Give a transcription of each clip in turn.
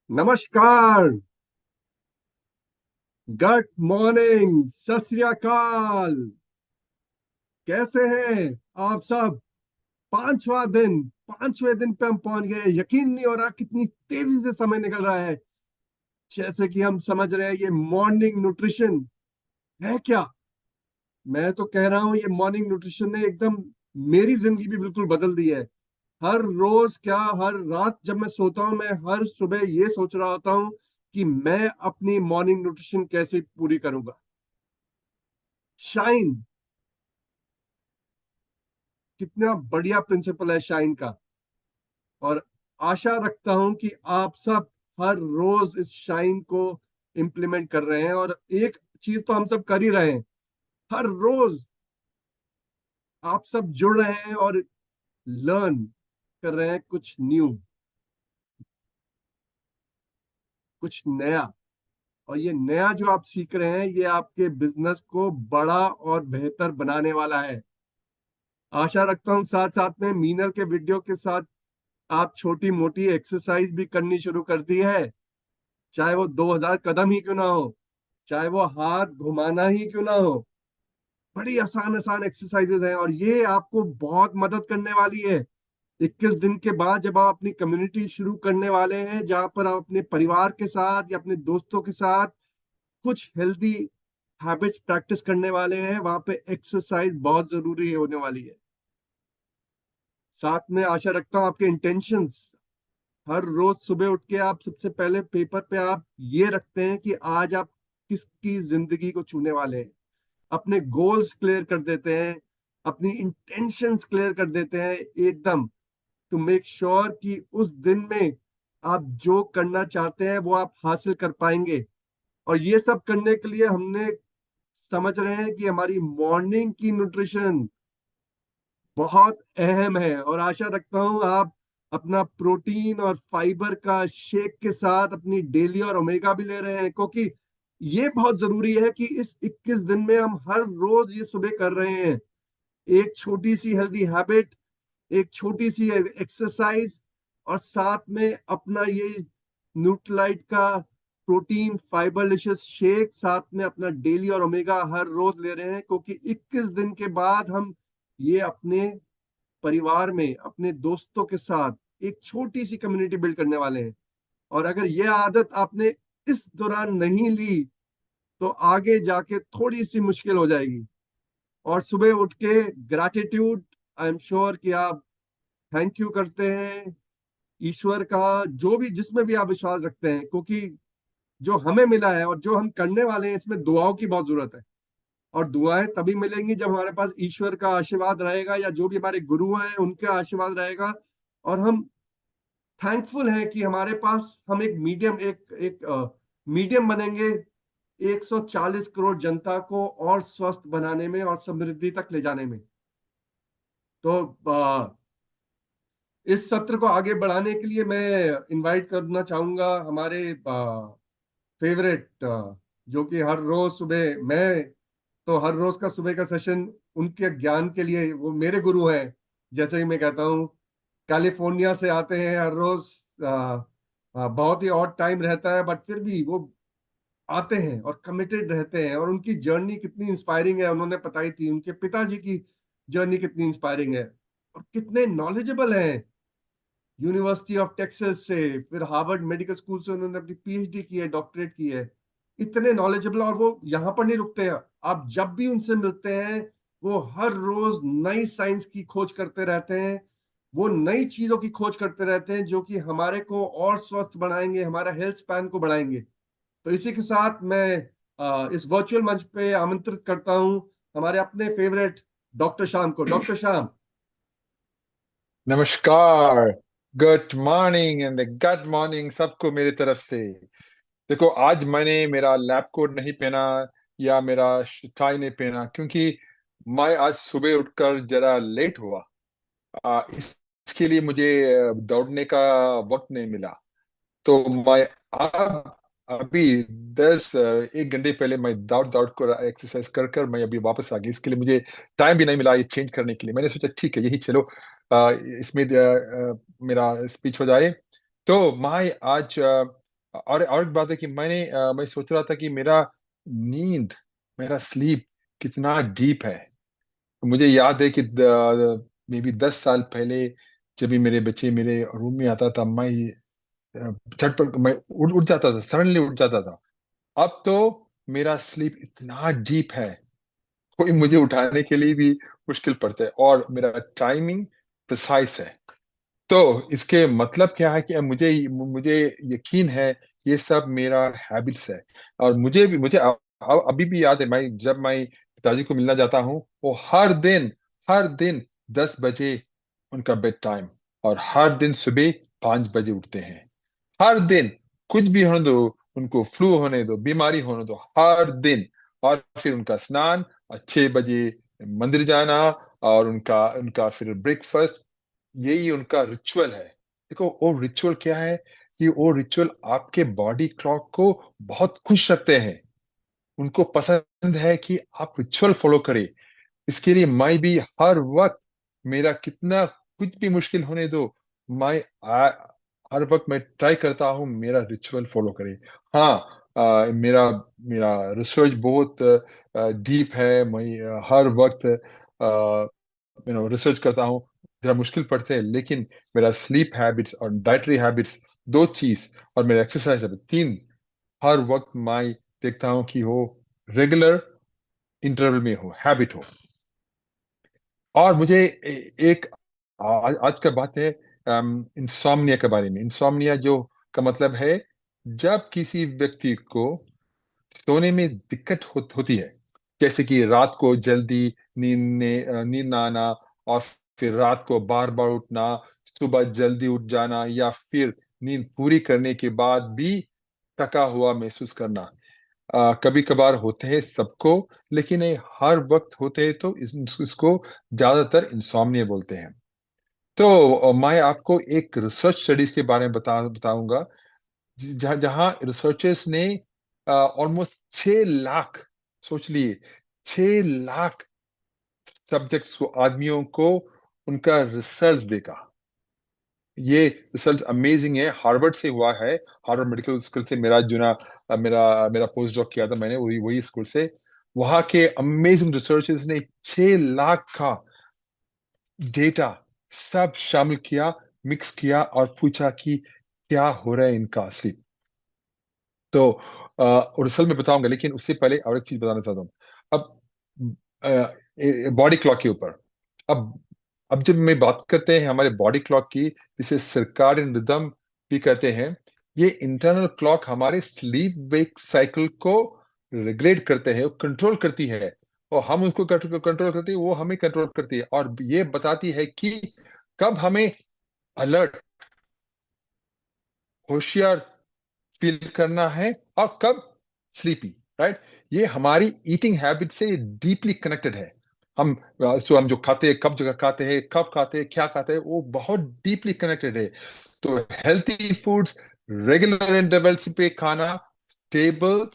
नमस्कार। Good morning, सत श्री अकाल। कैसे हैं आप सब? पांचवें दिन पे हम पहुंच गए। यकीन नहीं हो रहा कितनी तेजी से समय निकल रहा है। जैसे कि हम समझ रहे हैं ये मॉर्निंग न्यूट्रिशन है क्या। मैं तो कह रहा हूँ ये मॉर्निंग न्यूट्रिशन ने एकदम मेरी जिंदगी भी बिल्कुल बदल दी है। हर रोज क्या, हर रात जब मैं सोता हूँ, मैं हर सुबह ये सोच रहा होता हूँ कि मैं अपनी मॉर्निंग न्यूट्रिशन कैसे पूरी करूंगा। शाइन, कितना बढ़िया प्रिंसिपल है शाइन का। और आशा रखता हूं कि आप सब हर रोज इस शाइन को इम्प्लीमेंट कर रहे हैं। और एक चीज तो हम सब कर ही रहे हैं, हर रोज आप सब जुड़ रहे हैं और लर्न कर रहे हैं कुछ न्यू, कुछ नया। और ये नया जो आप सीख रहे हैं ये आपके बिजनेस को बड़ा और बेहतर बनाने वाला है। आशा रखता हूँ साथ साथ में मीनल के वीडियो के साथ आप छोटी मोटी एक्सरसाइज भी करनी शुरू कर दी है। चाहे वो 2000 कदम ही क्यों ना हो, चाहे वो हाथ घुमाना ही क्यों ना हो। बड़ी आसान आसान एक्सरसाइजेज हैं और ये आपको बहुत मदद करने वाली है। 21 दिन के बाद जब आप अपनी कम्युनिटी शुरू करने वाले हैं जहां पर आप अपने परिवार के साथ या अपने दोस्तों के साथ कुछ हेल्दी हैबिट्स प्रैक्टिस करने वाले हैं, वहां पे एक्सरसाइज बहुत जरूरी होने वाली है। साथ में आशा रखता हूँ आपके इंटेंशंस, हर रोज सुबह उठ के आप सबसे पहले पेपर पे आप ये रखते हैं कि आज आप किसकी जिंदगी को छूने वाले हैं। अपने गोल्स क्लियर कर देते हैं, अपनी इंटेंशंस क्लियर कर देते हैं एकदम, टू मेक श्योर कि उस दिन में आप जो करना चाहते हैं वो आप हासिल कर पाएंगे। और ये सब करने के लिए हमने समझ रहे हैं कि हमारी मॉर्निंग की न्यूट्रिशन बहुत अहम है। और आशा रखता हूं आप अपना प्रोटीन और फाइबर का शेक के साथ अपनी डेली और ओमेगा भी ले रहे हैं, क्योंकि ये बहुत जरूरी है कि इस 21 दिन में हम हर रोज ये सुबह कर रहे हैं। एक छोटी सी हेल्दी हैबिट, एक छोटी सी एक्सरसाइज, और साथ में अपना ये न्यूट्रलाइट का प्रोटीन फाइबर लिशियस शेक, साथ में अपना डेली और ओमेगा हर रोज ले रहे हैं। क्योंकि 21 दिन के बाद हम ये अपने परिवार में अपने दोस्तों के साथ एक छोटी सी कम्युनिटी बिल्ड करने वाले हैं। और अगर ये आदत आपने इस दौरान नहीं ली तो आगे जाके थोड़ी सी मुश्किल हो जाएगी। और सुबह उठ के ग्रैटिट्यूड, आई एम श्योर कि आप थैंक यू करते हैं ईश्वर का, जो भी जिसमें भी आप विश्वास रखते हैं, क्योंकि जो हमें मिला है और जो हम करने वाले हैं इसमें दुआओं की बहुत जरूरत है। और दुआएं तभी मिलेंगी जब हमारे पास ईश्वर का आशीर्वाद रहेगा या जो भी हमारे गुरु हैं उनका आशीर्वाद रहेगा। और हम थैंकफुल हैं कि हमारे पास हम एक मीडियम एक एक मीडियम बनेंगे 140 करोड़ जनता को और स्वस्थ बनाने में और समृद्धि तक ले जाने में। तो इस सत्र को आगे बढ़ाने के लिए मैं इनवाइट करना चाहूंगा हमारे फेवरेट, जो कि हर रोज सुबह मैं, तो हर रोज का सुबह का सेशन उनके ज्ञान के लिए, वो मेरे गुरु हैं। जैसे ही मैं कहता हूँ कैलिफोर्निया से आते हैं हर रोज। बहुत ही ऑड टाइम रहता है बट फिर भी वो आते हैं और कमिटेड रहते हैं। और उनकी जर्नी कितनी इंस्पायरिंग है उन्होंने बताई थी, उनके पिताजी की जर्नी कितनी इंस्पायरिंग है। और कितने नॉलेजेबल हैं। यूनिवर्सिटी ऑफ टेक्सास से, फिर हार्वर्ड मेडिकल स्कूल से उन्होंने अपनी पीएचडी की है, डॉक्टरेट की है। इतने नॉलेजेबल, और वो यहाँ पर नहीं रुकते हैं। आप जब भी उनसे मिलते हैं वो हर रोज नई साइंस की खोज करते रहते हैं। वो नई चीजों की खोज करते रहते हैं जो कि हमारे को और स्वस्थ बनाएंगे, हमारा हेल्थ स्पैन को बढ़ाएंगे। तो इसी के साथ मैं इस वर्चुअल मंच पे आमंत्रित करता हूं हमारे अपने फेवरेट डॉक्टर श्याम को। डॉक्टर श्याम। नमस्कार। Good morning and good morning सबको मेरी तरफ से। देखो, आज मैंने मेरा लैब कोट नहीं पहना या मेरा टाई नहीं पहना क्योंकि मैं आज सुबह उठकर जरा लेट हुआ। इसके लिए मुझे दौड़ने का वक्त नहीं मिला। तो मैं अब अभी 1 घंटे पहले मैं दौड़ दौड़ कर एक्सरसाइज कर कर मैं अभी वापस आ गई। इसके लिए मुझे टाइम भी नहीं मिला ये चेंज करने के लिए। मैंने सोचा ठीक है, यही चलो, इसमें मेरा स्पीच हो जाए। तो मैं आज और एक बात है कि मैं सोच रहा था कि मेरा नींद, मेरा स्लीप कितना डीप है। मुझे याद है कि मे बी 10 साल पहले जब भी मेरे बच्चे मेरे रूम में आता था, मैं झटपट मैं उठ उठ जाता था, सडनली उठ जाता था। अब तो मेरा स्लीप इतना डीप है, कोई मुझे उठाने के लिए भी मुश्किल पड़ता है, और मेरा टाइमिंग प्रिसाइज है। तो इसके मतलब क्या है कि अब मुझे मुझे यकीन है ये सब मेरा हैबिट्स है। और मुझे अभी भी याद है, जब मैं पिताजी को मिलना जाता हूँ, वो हर दिन 10 बजे उनका बेड टाइम, और हर दिन सुबह 5 बजे उठते हैं। हर दिन, कुछ भी होने दो, उनको फ्लू होने दो, बीमारी होने दो, हर दिन। और फिर उनका स्नान, और 6 बजे मंदिर जाना, और उनका उनका फिर ब्रेकफास्ट, यही उनका रिचुअल है। देखो वो रिचुअल क्या है, कि वो रिचुअल आपके बॉडी क्लॉक को बहुत खुश रखते हैं। उनको पसंद है कि आप रिचुअल फॉलो करें। इसके लिए मैं भी हर वक्त, मेरा कितना कुछ भी मुश्किल होने दो, मैं हर वक्त मैं ट्राई करता हूँ मेरा रिचुअल फॉलो करे। हाँ, मेरा मेरा रिसर्च बहुत डीप है। मैं हर वक्त रिसर्च करता हूँ। जरा मुश्किल पड़ते हैं, लेकिन मेरा स्लीप हैबिट्स और डाइटरी हैबिट्स, दो चीज, और मेरा एक्सरसाइज हैबिट, तीन, हर वक्त मैं देखता हूँ कि हो रेगुलर इंटरवल में हो, हैबिट हो। और मुझे एक आज का बात है इंसोम्निया के बारे में। इंसोम्निया जो का मतलब है, जब किसी व्यक्ति को सोने में दिक्कत होती है, जैसे कि रात को जल्दी नींद ना आना, और फिर रात को बार बार उठना, सुबह जल्दी उठ जाना, या फिर नींद पूरी करने के बाद भी थका हुआ महसूस करना। कभी कभार होते हैं सबको, लेकिन ये हर वक्त होते हैं, तो इसको ज्यादातर इंसोम्निया बोलते हैं। तो मैं आपको एक रिसर्च स्टडीज के बारे में बताऊंगा, जहाँ जहाँ रिसर्चर्स ने ऑलमोस्ट 6 लाख, सोच लिए, 6 लाख सब्जेक्ट्स को, आदमियों को उनका रिसर्च देखा। ये रिसर्च अमेजिंग है, हार्वर्ड से हुआ है। हार्वर्ड मेडिकल स्कूल से मेरा जुना मेरा मेरा पोस्ट डॉक किया था मैंने, वही वही स्कूल से। वहां के अमेजिंग रिसर्चर्स ने 6 लाख का डेटा सब शामिल किया, मिक्स किया, और पूछा कि क्या हो रहा है इनका असली। तो और असल में बताऊंगा, लेकिन उससे पहले और एक चीज बताना चाहता हूँ। अब बॉडी क्लॉक के ऊपर, अब अब जब मैं बात करते हैं हमारे बॉडी क्लॉक की, जिसे सर्काडियन रिदम भी कहते हैं, ये इंटरनल क्लॉक हमारे स्लीप वेक साइकिल को रेगुलेट करते हैं, कंट्रोल करती है। और हम उसको कंट्रोल करती है, वो हमें कंट्रोल करती है, और ये बताती है कि कब हमें अलर्ट, होशियार फील करना है, और कब स्लीपी, राइट। ये हमारी ईटिंग हैबिट से डीपली कनेक्टेड है। हम जो खाते हैं, कब जगह खाते हैं, कब खाते हैं, क्या खाते हैं, वो बहुत डीपली कनेक्टेड है। तो हेल्थी फूड्स, रेगुलर इंटरवल्स पे खाना, स्टेबल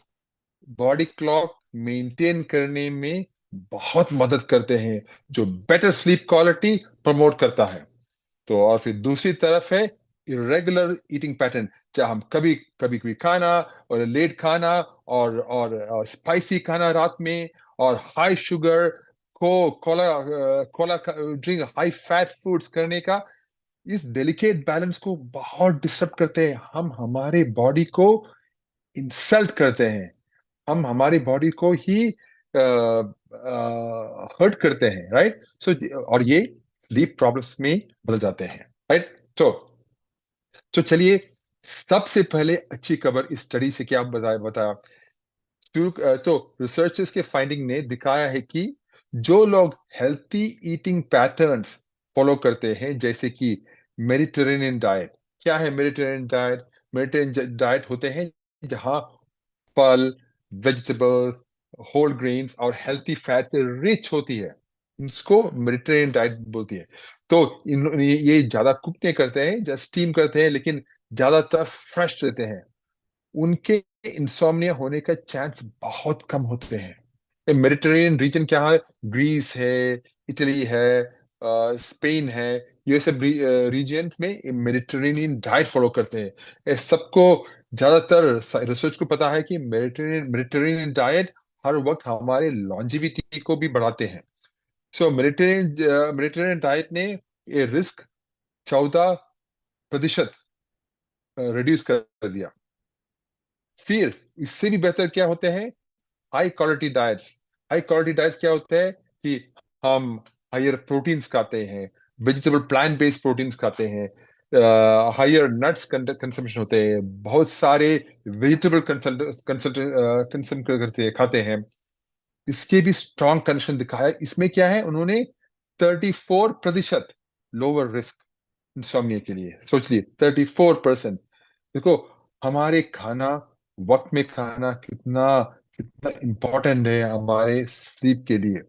बॉडी क्लॉक मेंटेन करने में बहुत मदद करते हैं, जो बेटर स्लीप क्वालिटी प्रमोट करता है। तो और फिर दूसरी तरफ है इरेगुलर ईटिंग पैटर्न, जहाँ हम कभी कभी कभी खाना, और लेट खाना, और स्पाइसी खाना रात में, और हाई शुगर को Cola Cola drink, high fat foods करने का, इस डेलिकेट बैलेंस को बहुत डिस्टर्ब करते हैं। हम हमारे बॉडी को इंसल्ट करते हैं, हम हमारी बॉडी को ही हर्ट करते हैं, राइट। सो और ये स्लीप प्रॉब्लम्स में बदल जाते हैं, राइट। तो चलिए, सबसे पहले अच्छी खबर इस स्टडी से क्या बताया बताया। तो रिसर्चर्स के फाइंडिंग ने दिखाया है कि जो लोग हेल्थी ईटिंग पैटर्न्स फॉलो करते हैं, जैसे कि मेडिटेरेनियन डाइट। क्या है मेडिटेरेनियन डाइट? मेडिटेरेनियन डाइट होते हैं जहाँ फल, वेजिटेबल्स, होल ग्रेन्स और हेल्थी फैट से रिच होती है। इसको मेडिटेरेनियन डाइट बोलती है। तो ये ज्यादा कुक नहीं करते हैं, जस्ट स्टीम करते हैं, लेकिन ज्यादातर फ्रेश रहते हैं। उनके इंसोम्निया होने का चांस बहुत कम होते हैं। मेडिटेरेनियन रीजन क्या है? ग्रीस है, इटली है, स्पेन है। ये सब रीजन्स में मेडिटेरेनियन डाइट फॉलो करते हैं। ये सबको ज्यादातर रिसर्च को पता है कि मेडिटेरेनियन मेडिटेरेनियन डाइट हर वक्त हमारे लॉन्जिविटी को भी बढ़ाते हैं। सो मेडिटेरेनियन मेडिटेरेनियन डाइट ने ये रिस्क 14% रिड्यूस कर दिया। फिर इससे भी बेहतर क्या होते हैं? High quality diets. High quality diets क्या होते हैं कि हम हायर प्रोटीन्स खाते हैं, वेजिटेबल प्लांट बेस्ड प्रोटीन्स खाते हैं, हायर नट्स कंजम्पशन होते हैं, बहुत सारे वेजिटेबल कंसल्ट करते खाते हैं। इसके भी स्ट्रॉन्ग कनेक्शन दिखाया। इसमें क्या है, उन्होंने 34% लोअर रिस्क इंसोम्निया के लिए। सोच लिए 34%। देखो, हमारे खाना, वक्त में खाना कितना कितना इंपॉर्टेंट है हमारे स्लीप के लिए।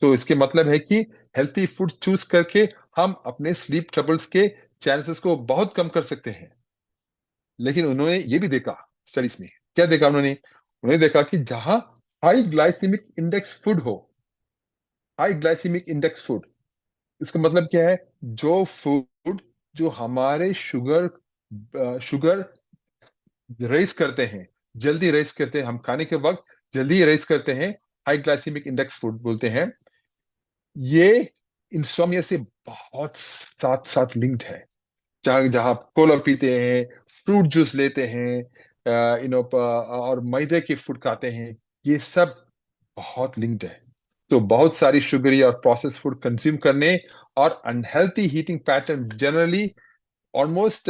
तो इसके मतलब है कि हेल्थी फूड चूज करके हम अपने स्लीप ट्रबल्स के चांसेस को बहुत कम कर सकते हैं। लेकिन उन्होंने ये भी देखा, स्टडीज में क्या देखा उन्होंने? उन्होंने देखा कि जहां हाई ग्लाइसेमिक इंडेक्स फूड हो, हाई ग्लाइसेमिक इंडेक्स फूड, इसका मतलब क्या है? जो फूड जो हमारे शुगर रेस करते हैं, जल्दी रेस करते हैं, हम खाने के वक्त जल्दी रेस करते हैं, हाई ग्लाइसेमिक इंडेक्स फूड बोलते हैं। ये इंसोम्निया से बहुत साथ साथ लिंक्ड है। जहाँ जहाँ कोला पीते हैं, फ्रूट जूस लेते हैं, और मैदे के फूड खाते हैं, ये सब बहुत लिंक्ड है। तो बहुत सारी शुगरी और प्रोसेस फूड कंज्यूम करने और unhealthy heating pattern generally almost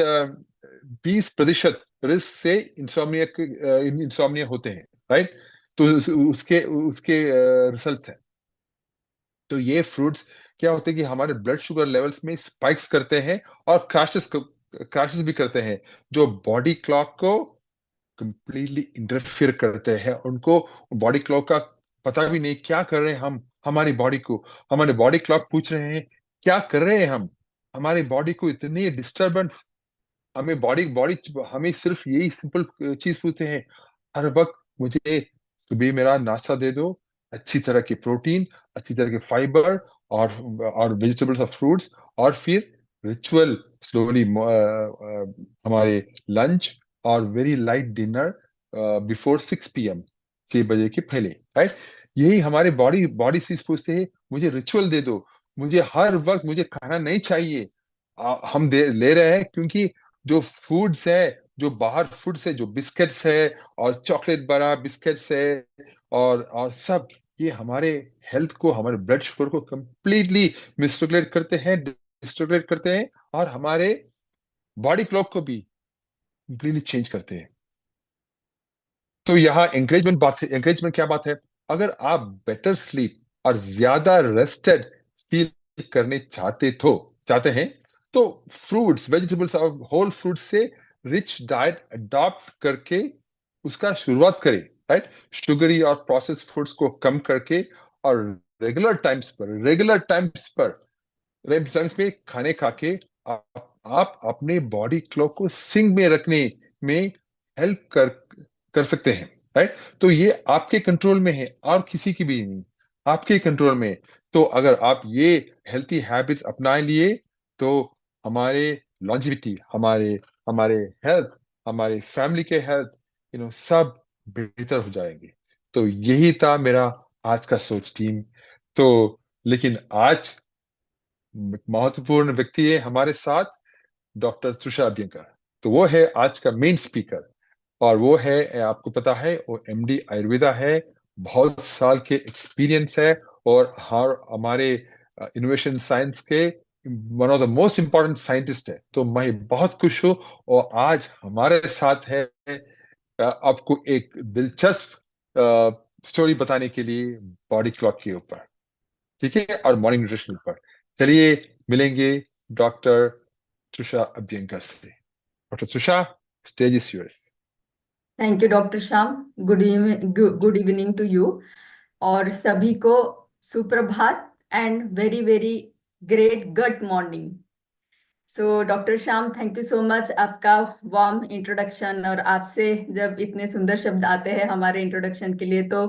20% risk से इंसोम्निया होते हैं, राइट? तो उसके उसके रिजल्ट है। तो ये फ्रूट्स क्या होते हैं कि हमारे ब्लड शुगर लेवल्स में स्पाइक्स करते हैं और क्रैशेस भी करते हैं, जो बॉडी क्लॉक को कंप्लीटली इंटरफियर करते हैं। उनको बॉडी क्लॉक का पता भी नहीं क्या कर रहे हैं हम हमारी बॉडी को। हमारे बॉडी क्लॉक पूछ रहे हैं क्या कर रहे हैं हम, हमारी बॉडी को इतनी डिस्टरबेंस। हमें बॉडी बॉडी हमें सिर्फ यही सिंपल चीज पूछते हैं हर वक्त, मुझे सुबह मेरा नाश्ता दे दो, अच्छी तरह की प्रोटीन, अच्छी तरह के फाइबर और वेजिटेबल्स और फ्रूट्स, और फिर रिचुअल स्लोली हमारे लंच और very light dinner before 6 PM, 6 बजे के पहले, राइट? यही हमारे बॉडी बॉडी चीज पूछते हैं, मुझे रिचुअल दे दो, मुझे हर वक्त मुझे खाना नहीं चाहिए। हम दे ले रहे हैं क्योंकि जो फूड्स है, जो बाहर फूड्स है, जो बिस्किट्स है और चॉकलेट बड़ा बिस्किट्स है और सब, ये हमारे हेल्थ को, हमारे ब्लड शुगर को कंप्लीटली मिसरेगुलेट करते हैं, डिस्रेगुलेट करते हैं, और हमारे बॉडी क्लॉक को भी कंप्लीटली चेंज करते हैं। तो यहाँ एंकरेजमेंट बात है। एंकरेजमेंट क्या बात है? अगर आप बेटर स्लीप और ज्यादा रेस्टेड फील करने चाहते हैं, तो फ्रूट्स, वेजिटेबल्स और होल फ्रूट्स से रिच डाइट अडॉप्ट करके उसका शुरुआत करें, राइट? शुगरी और प्रोसेस फूड्स को कम करके, और रेगुलर टाइम्स पे खाने खा के आप अपने बॉडी क्लॉक को सिंक में रखने में हेल्प कर सकते हैं, राइट? तो ये आपके कंट्रोल में है और किसी की भी नहीं, आपके कंट्रोल में है। तो अगर आप ये हेल्थी हैबिट्स अपना लिए, तो हमारे लॉन्जिविटी, हमारे हमारे हेल्थ, हमारे फैमिली के हेल्थ, सब बेहतर हो जाएंगे। तो यही था मेरा आज का सोच टीम। तो लेकिन आज महत्वपूर्ण व्यक्ति है हमारे साथ, डॉक्टर तुषार अभ्यंकर। तो वो है आज का मेन स्पीकर, और वो है, आपको पता है, वो MD आयुर्वेदा है, बहुत साल के एक्सपीरियंस है, और हर हमारे इनोवेशन साइंस के one of the most important scientist है। तो मैं बहुत खुश हूँ, और आज हमारे साथ है आपको एक दिलचस्प स्टोरी बताने के लिए बॉडी क्लॉक के ऊपर, ठीक है, और मॉर्निंग न्यूट्रिशन पर। चलिए मिलेंगे डॉक्टर तुषार अभ्यंकर से। Doctor Tushar, stage is yours. Thank you doctor Shyam. Good evening to you और सभी को सुप्रभात and very very great good morning. So doctor Shyam, thank you so much, आपका वार्म इंट्रोडक्शन। और आपसे जब इतने सुंदर शब्द आते हैं हमारे इंट्रोडक्शन के लिए, तो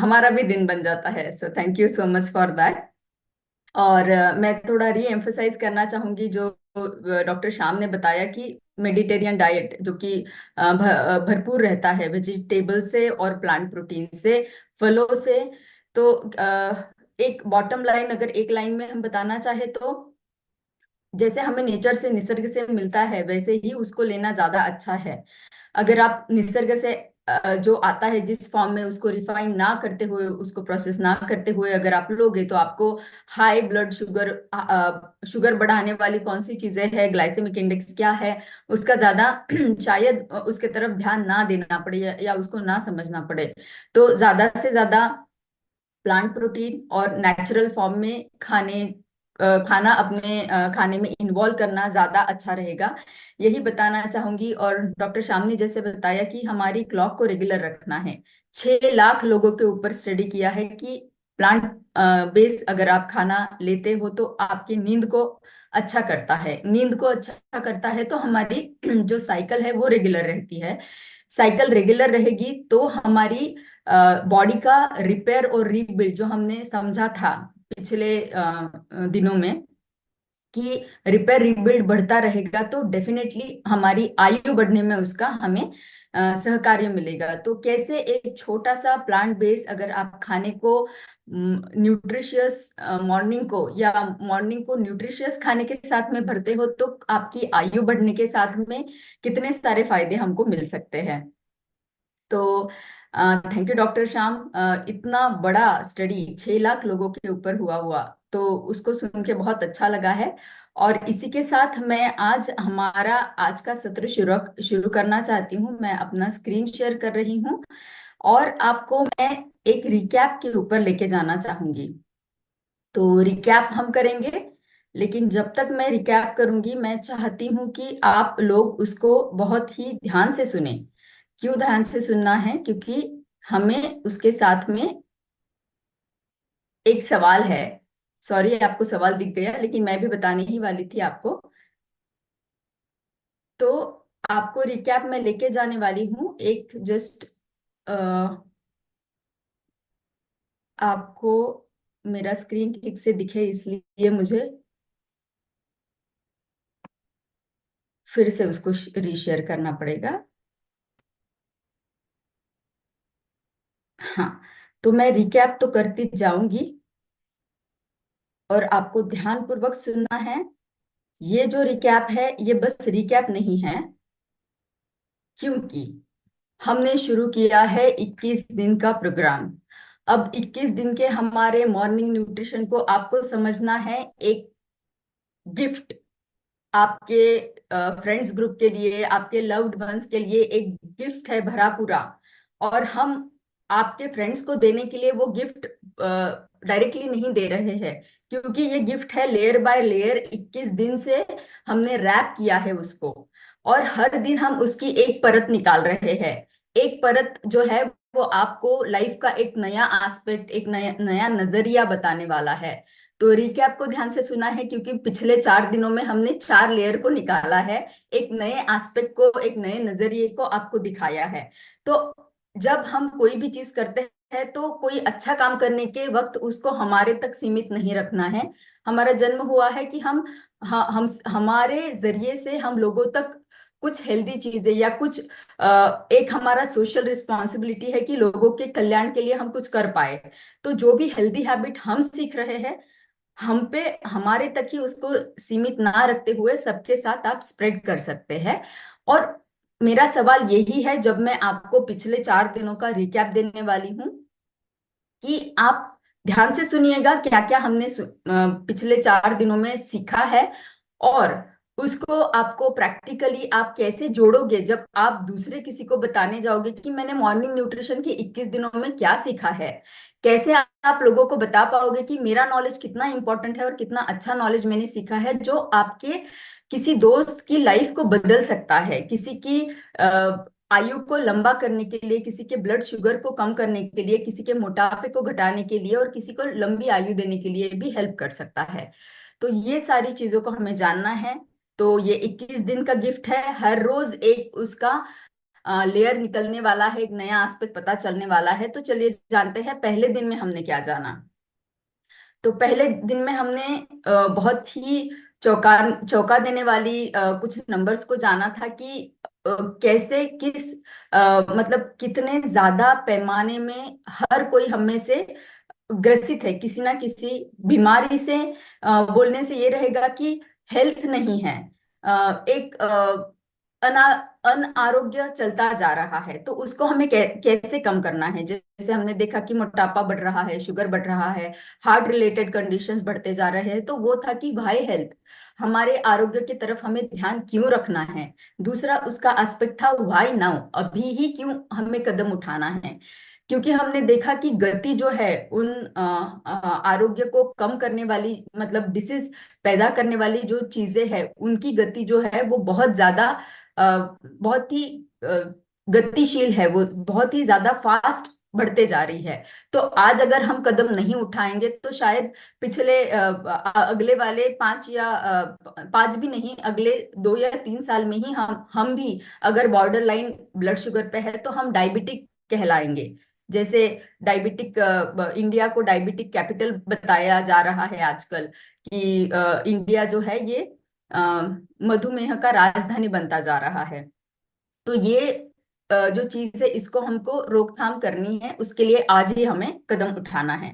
हमारा भी दिन बन जाता है। So thank you so much for that. और मैं थोड़ा री एम्फसाइज करना चाहूंगी जो डॉक्टर श्याम ने बताया कि मेडिटेरियन डाइट जो कि भरपूर रहता है वेजिटेबल से और प्लांट प्रोटीन से, फलों से। तो एक बॉटम लाइन अगर एक लाइन में हम बताना चाहे तो जैसे हमें नेचर से निसर्ग से मिलता है वैसे ही उसको लेना ज्यादा अच्छा है। अगर आप निसर्ग से जो आता है जिस फॉर्म में, उसको रिफाइन ना करते हुए, उसको प्रोसेस ना करते हुए अगर आप लोगे तो आपको हाई ब्लड शुगर, शुगर बढ़ाने वाली कौन सी चीजें हैं, ग्लाइसेमिक इंडेक्स क्या है, उसका ज्यादा शायद उसके तरफ ध्यान ना देना पड़े या उसको ना समझना पड़े। तो ज्यादा से ज्यादा प्लांट प्रोटीन और नेचुरल फॉर्म में खाना अपने खाने में इन्वॉल्व करना ज्यादा अच्छा रहेगा, यही बताना चाहूंगी। और डॉक्टर श्याम ने जैसे बताया कि हमारी क्लॉक को रेगुलर रखना है। 6 लाख लोगों के ऊपर स्टडी किया है कि प्लांट बेस अगर आप खाना लेते हो तो आपकी नींद को अच्छा करता है। नींद को अच्छा करता है तो हमारी जो साइकिल है वो रेगुलर रहती है। साइकिल रेगुलर रहेगी तो हमारी बॉडी का रिपेयर और रीबिल्ड जो हमने समझा था पिछले दिनों में कि रिपेयर रीबिल्ड बढ़ता रहेगा, तो डेफिनेटली हमारी आयु बढ़ने में उसका हमें सहकार्य मिलेगा। तो कैसे एक छोटा सा प्लांट बेस अगर आप खाने को न्यूट्रिशियस मॉर्निंग को या मॉर्निंग को न्यूट्रिशियस खाने के साथ में भरते हो तो आपकी आयु बढ़ने के साथ में कितने सारे फायदे हमको मिल सकते हैं। तो थैंक यू डॉक्टर श्याम। इतना बड़ा स्टडी 6 लाख लोगों के ऊपर हुआ हुआ, तो उसको सुन के बहुत अच्छा लगा है। और इसी के साथ मैं आज हमारा आज का सत्र शुरू शुरू करना चाहती हूँ। मैं अपना स्क्रीन शेयर कर रही हूँ और आपको मैं एक रिकैप के ऊपर लेके जाना चाहूंगी। तो रिकैप हम करेंगे, लेकिन जब तक मैं रिकैप करूंगी मैं चाहती हूँ कि आप लोग उसको बहुत ही ध्यान से सुने। क्यों ध्यान से सुनना है? क्योंकि हमें उसके साथ में एक सवाल है। सॉरी आपको सवाल दिख गया, लेकिन मैं भी बताने ही वाली थी आपको। तो आपको रिकैप में लेके जाने वाली हूँ एक जस्ट आपको मेरा स्क्रीन ठीक से दिखे इसलिए मुझे फिर से उसको रीशेयर करना पड़ेगा। हाँ, तो मैं रिकैप तो करती जाऊंगी और आपको ध्यान पूर्वक सुनना है। ये जो रिकैप है ये बस रिकैप नहीं है, क्योंकि हमने शुरू किया है 21 दिन का प्रोग्राम। अब 21 दिन के हमारे मॉर्निंग न्यूट्रिशन को आपको समझना है एक गिफ्ट, आपके फ्रेंड्स ग्रुप के लिए, आपके लव्ड वंस के लिए एक गिफ्ट है भरा पूरा। और हम आपके फ्रेंड्स को देने के लिए वो गिफ्ट डायरेक्टली नहीं दे रहे हैं, क्योंकि ये गिफ्ट है लेयर बाय लेयर 21 दिन से हमने रैप किया है उसको। और हर दिन हम उसकी एक परत निकाल रहे हैं। एक परत जो है वो आपको लाइफ का एक नया एस्पेक्ट, एक नया नया नजरिया बताने वाला है। तो रिकैप को ध्यान से सुना है क्योंकि पिछले 4 दिनों में हमने 4 लेयर को निकाला है, एक नए एस्पेक्ट को, एक नए नजरिए को आपको दिखाया है। तो जब हम कोई भी चीज करते हैं तो कोई अच्छा काम करने के वक्त उसको हमारे तक सीमित नहीं रखना है। हमारा जन्म हुआ है कि हम हमारे जरिए से हम लोगों तक कुछ हेल्दी चीजें या कुछ एक हमारा सोशल रिस्पॉन्सिबिलिटी है कि लोगों के कल्याण के लिए हम कुछ कर पाए। तो जो भी हेल्दी हैबिट हम सीख रहे हैं, हम पे हमारे तक ही उसको सीमित ना रखते हुए सबके साथ आप स्प्रेड कर सकते हैं। और मेरा सवाल यही है, जब मैं आपको पिछले 4 दिनों का रिकैप देने वाली हूँ, कि आप ध्यान से सुनिएगा क्या क्या हमने पिछले 4 दिनों में सीखा है। और उसको आपको प्रैक्टिकली आप कैसे जोड़ोगे जब आप दूसरे किसी को बताने जाओगे कि मैंने मॉर्निंग न्यूट्रिशन की 21 दिनों में क्या सीखा है। कैसे आप लोगों को बता पाओगे कि मेरा नॉलेज कितना इंपॉर्टेंट है और कितना अच्छा नॉलेज मैंने सीखा है जो आपके किसी दोस्त की लाइफ को बदल सकता है, किसी की आयु को लंबा करने के लिए, किसी के ब्लड शुगर को कम करने के लिए, किसी के मोटापे को घटाने के लिए और किसी को लंबी आयु देने के लिए भी हेल्प कर सकता है। तो ये सारी चीजों को हमें जानना है। तो ये 21 दिन का गिफ्ट है, हर रोज एक उसका लेयर निकलने वाला है, एक नया एस्पेक्ट पता चलने वाला है। तो चलिए जानते हैं पहले दिन में हमने क्या जाना। तो पहले दिन में हमने बहुत ही चौंका चौंका देने वाली कुछ नंबर्स को जाना था कि कैसे किस मतलब कितने ज्यादा पैमाने में हर कोई हम में से ग्रसित है किसी ना किसी बीमारी से। बोलने से ये रहेगा कि हेल्थ नहीं है, एक अना अनारोग्य चलता जा रहा है। तो उसको हमें कैसे कम करना है। जैसे हमने देखा कि मोटापा बढ़ रहा है, शुगर बढ़ रहा है, हार्ट रिलेटेड कंडीशंस बढ़ते जा रहे हैं। तो वो था कि भाई हेल्थ, हमारे आरोग्य की तरफ हमें ध्यान क्यों रखना है। दूसरा उसका एस्पेक्ट था व्हाई नाउ, अभी ही क्यों हमें कदम उठाना है। क्योंकि हमने देखा कि गति जो है उन आरोग्य को कम करने वाली, मतलब डिसीज पैदा करने वाली जो चीजें हैं, उनकी गति जो है वो बहुत ज्यादा बहुत ही गतिशील है, वो बहुत ही ज्यादा फास्ट बढ़ते जा रही है। तो आज अगर हम कदम नहीं उठाएंगे तो शायद पिछले अगले वाले 5 भी नहीं, अगले 2 या 3 साल में ही हम भी अगर बॉर्डर लाइन ब्लड शुगर पे है तो हम डायबिटिक कहलाएंगे। जैसे डायबिटिक, इंडिया को डायबिटिक कैपिटल बताया जा रहा है आजकल कि इंडिया जो है ये अ, मधुमेह का राजधानी बनता जा रहा है। तो ये जो चीज है इसको हमको रोकथाम करनी है, उसके लिए आज ही हमें कदम उठाना है।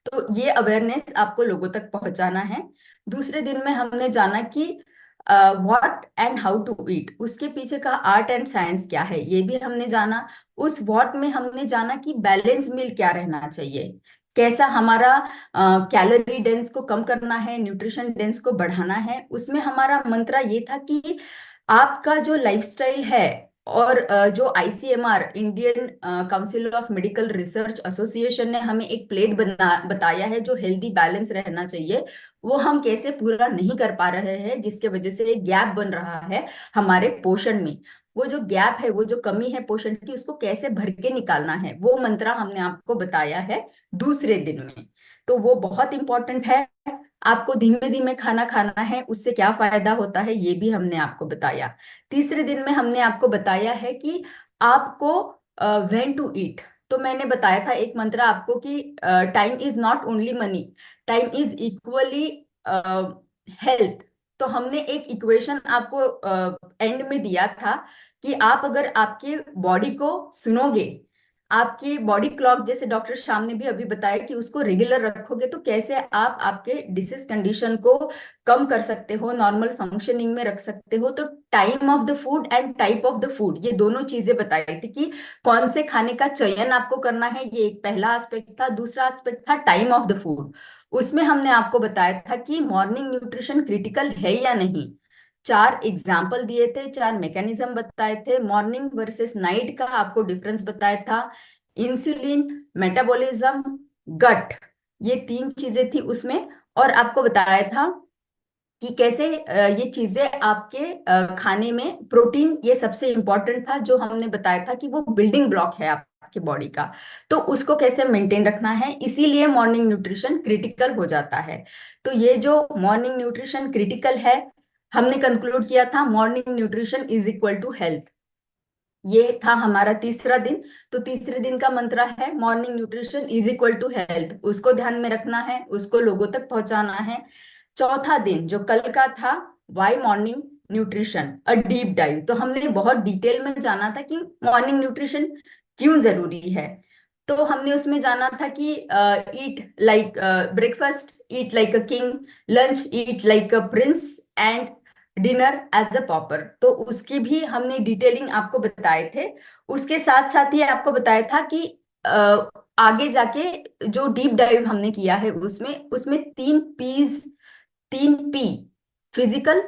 तो ये अवेयरनेस आपको लोगों तक पहुंचाना है। दूसरे दिन में हमने जाना कि what and how to eat, उसके पीछे का आर्ट एंड साइंस क्या है ये भी हमने जाना। उस व्हाट में हमने जाना कि बैलेंस मील क्या रहना चाहिए, कैसा हमारा कैलोरी डेंस को कम करना है, न्यूट्रिशन डेंस को बढ़ाना है। उसमें हमारा मंत्र ये था कि आपका जो लाइफस्टाइल है और जो ICMR, Indian council of medical research association ने हमें एक प्लेट बताया है जो हेल्दी बैलेंस रहना चाहिए, वो हम कैसे पूरा नहीं कर पा रहे हैं, जिसके वजह से एक गैप बन रहा है हमारे पोषण में। वो जो गैप है, वो जो कमी है पोषण की, उसको कैसे भर के निकालना है, वो मंत्र हमने आपको बताया है दूसरे दिन में। तो वो बहुत इंपॉर्टेंट है। आपको धीमे धीमे खाना खाना है, उससे क्या फायदा होता है ये भी हमने आपको बताया। तीसरे दिन में हमने आपको बताया है कि आपको व्हेन टू ईट। तो मैंने बताया था एक मंत्र आपको कि time is not only money, time is equally health. तो हमने एक इक्वेशन आपको एंड में दिया था कि आप अगर आपके बॉडी को सुनोगे, आपकी बॉडी क्लॉक जैसे डॉक्टर श्याम ने भी अभी बताया कि उसको रेगुलर रखोगे, तो कैसे आप आपके डिसीज कंडीशन को कम कर सकते हो, नॉर्मल फंक्शनिंग में रख सकते हो। तो time of the food and type of the food, ये दोनों चीजें बताई थी कि कौन से खाने का चयन आपको करना है, ये एक पहला एस्पेक्ट था। दूसरा एस्पेक्ट था टाइम ऑफ द फूड। उसमें हमने आपको बताया था कि मॉर्निंग न्यूट्रिशन क्रिटिकल है या नहीं। 4 एग्जाम्पल दिए थे, 4 मैकेनिज्म बताए थे, मॉर्निंग वर्सेस नाइट का आपको डिफरेंस बताया था, इंसुलिन, मेटाबॉलिज्म, गट, ये 3 चीजें थी उसमें। और आपको बताया था कि कैसे ये चीजें आपके खाने में, प्रोटीन ये सबसे इंपॉर्टेंट था, जो हमने बताया था कि वो बिल्डिंग ब्लॉक है आपके बॉडी का। तो उसको कैसे मेंटेन रखना है, इसीलिए मॉर्निंग न्यूट्रिशन क्रिटिकल हो जाता है। तो ये जो मॉर्निंग न्यूट्रिशन क्रिटिकल है, हमने कंक्लूड किया था morning nutrition is equal to health. ये था हमारा तीसरा दिन। तो तीसरे दिन का मंत्र है morning nutrition is equal to health, उसको ध्यान में रखना है, उसको लोगों तक पहुंचाना है। चौथा दिन जो कल का था, why morning nutrition a deep dive, तो हमने बहुत डिटेल में जाना था कि मॉर्निंग न्यूट्रिशन क्यों जरूरी है। तो हमने उसमें जाना था कि eat like breakfast eat like a king, lunch eat like a prince, and dinner as a pauper. तो उसकी भी हमने डिटेलिंग आपको बताए थे। उसके साथ साथ ही आपको बताया था कि आगे जाके जो डीप डाइव हमने किया है उसमें उसमें 3 Ps, 3 P, physical,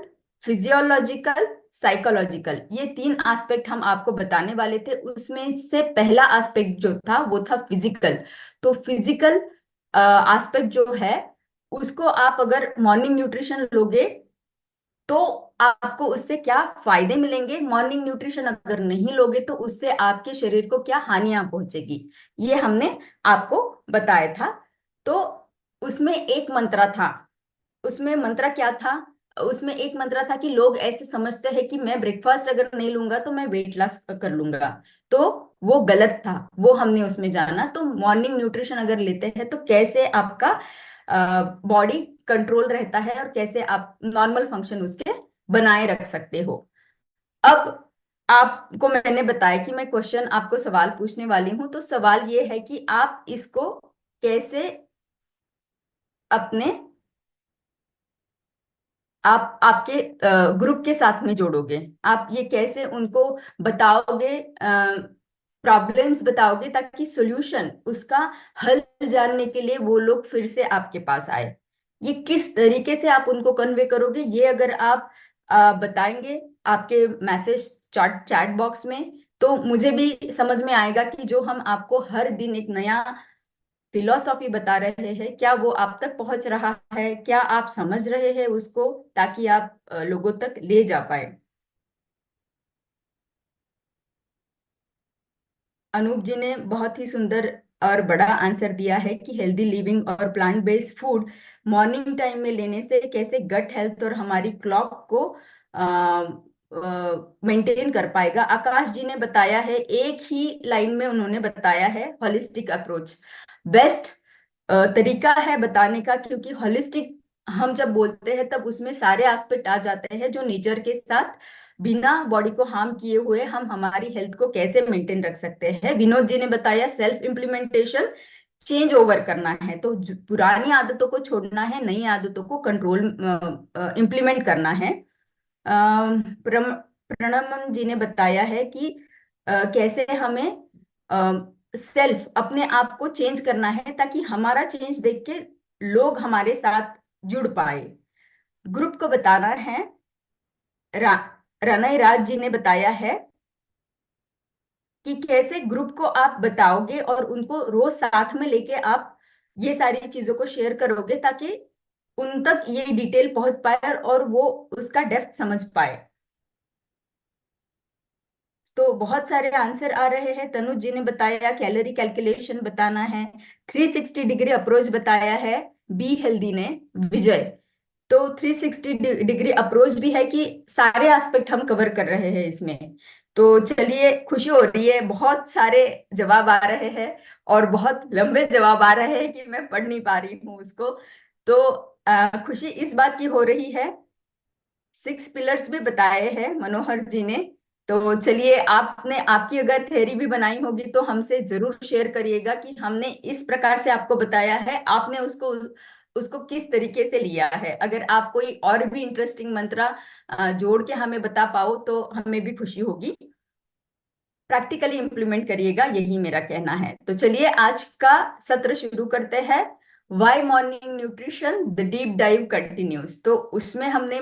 physiological, psychological, ये 3 एस्पेक्ट हम आपको बताने वाले थे। उसमें से पहला एस्पेक्ट जो था वो था फिजिकल। तो फिजिकल एस्पेक्ट जो है, उसको आप अगर मॉर्निंग न्यूट्रिशन लोगे तो आपको उससे क्या फायदे मिलेंगे, मॉर्निंग न्यूट्रिशन अगर नहीं लोगे तो उससे आपके शरीर को क्या हानियां पहुंचेगी, ये हमने आपको बताया था। तो उसमें एक मंत्र था। उसमें मंत्र क्या था, उसमें एक मंत्र था कि लोग ऐसे समझते हैं कि मैं ब्रेकफास्ट अगर नहीं लूंगा तो मैं वेट लॉस कर लूंगा। तो वो गलत था, वो हमने उसमें जाना। तो मॉर्निंग न्यूट्रिशन अगर लेते हैं तो कैसे आपका बॉडी कंट्रोल रहता है और कैसे आप नॉर्मल फंक्शन उसके बनाए रख सकते हो। अब आपको मैंने बताया कि मैं क्वेश्चन आपको सवाल पूछने वाली हूं, तो सवाल ये है कि आप इसको कैसे अपने आप आपके ग्रुप के साथ में जोड़ोगे, आप ये कैसे उनको बताओगे, प्रॉब्लम्स बताओगे ताकि सॉल्यूशन उसका हल जानने के लिए वो लोग फिर से आपके पास आए। ये किस तरीके से आप उनको कन्वे करोगे, ये अगर आप बताएंगे आपके मैसेज चैट बॉक्स में, तो मुझे भी समझ में आएगा कि जो हम आपको हर दिन एक नया फिलॉसफी बता रहे हैं क्या वो आप तक पहुंच रहा है, क्या आप समझ रहे हैं उसको, ताकि आप लोगों तक ले जा पाए। अनूप जी ने बहुत ही सुंदर और बड़ा आंसर दिया है कि हेल्दी लिविंग और plant based food morning time में लेने से कैसे गट हेल्थ और हमारी क्लॉक को मेंटेन कर पाएगा। आकाश जी ने बताया है, एक ही लाइन में उन्होंने बताया है, होलिस्टिक अप्रोच बेस्ट तरीका है बताने का, क्योंकि होलिस्टिक हम जब बोलते हैं तब उसमें सारे एस्पेक्ट आ जाते हैं जो नेचर के साथ बिना बॉडी को हार्म किए हुए हम हमारी हेल्थ को कैसे मेंटेन रख सकते हैं। विनोद जी ने बताया सेल्फ इम्प्लीमेंटेशन, चेंज ओवर करना है, तो पुरानी आदतों को छोड़ना है, नई आदतों को कंट्रोल इम्प्लीमेंट करना है। प्रणम जी ने बताया है कि कैसे हमें सेल्फ अपने आप को चेंज करना है ताकि हमारा चेंज देख के लोग हमारे साथ जुड़ पाए। ग्रुप को बताना है। रा, रनई राज जी ने बताया है कि कैसे ग्रुप को आप बताओगे और उनको रोज साथ में लेके आप ये सारी चीजों को शेयर करोगे ताकि उन तक ये डिटेल पहुंच पाए और वो उसका डेप्थ समझ पाए। तो बहुत सारे आंसर आ रहे हैं। तनुज जी ने बताया कैलोरी कैलकुलेशन बताना है। 360 डिग्री अप्रोच बताया है बी हेल्दी ने। विजय, तो 360 डिग्री अप्रोच भी है कि सारे एस्पेक्ट हम कवर कर रहे हैं इसमें। तो चलिए, खुशी हो रही है, बहुत सारे जवाब आ रहे हैं और बहुत लंबे जवाब आ रहे हैं कि मैं पढ़ नहीं पा रही हूँ उसको। तो खुशी इस बात की हो रही है। 6 पिलर्स भी बताए हैं मनोहर जी ने। तो चलिए, आपने आपकी अगर थ्योरी भी बनाई होगी तो हमसे जरूर शेयर करिएगा कि हमने इस प्रकार से आपको बताया है, आपने उसको उसको किस तरीके से लिया है। अगर आप कोई और भी इंटरेस्टिंग मंत्र जोड़ के हमें बता पाओ तो हमें भी खुशी होगी। प्रैक्टिकली इंप्लीमेंट करिएगा, यही मेरा कहना है। तो चलिए, आज का सत्र शुरू करते हैं। Why morning nutrition the deep dive continues. तो उसमें हमने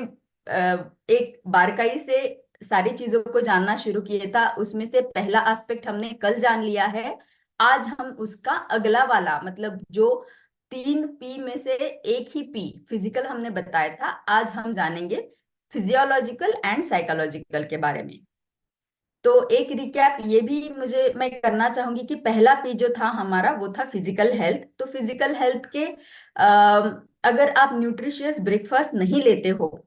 एक बारकाई से सारी चीजों को जानना शुरू किया था। उसमें से पहला एस्पेक्ट हमने कल जान लिया है। आज हम उसका अगला वाला, मतलब जो 3 P में से एक ही P फिजिकल हमने बताया था, आज हम जानेंगे फिजियोलॉजिकल एंड साइकोलॉजिकल के बारे में। तो एक रिकैप ये भी मुझे मैं करना चाहूंगी कि पहला पी जो था हमारा वो था फिजिकल हेल्थ। तो फिजिकल हेल्थ के अगर आप न्यूट्रिशियस ब्रेकफास्ट नहीं लेते हो,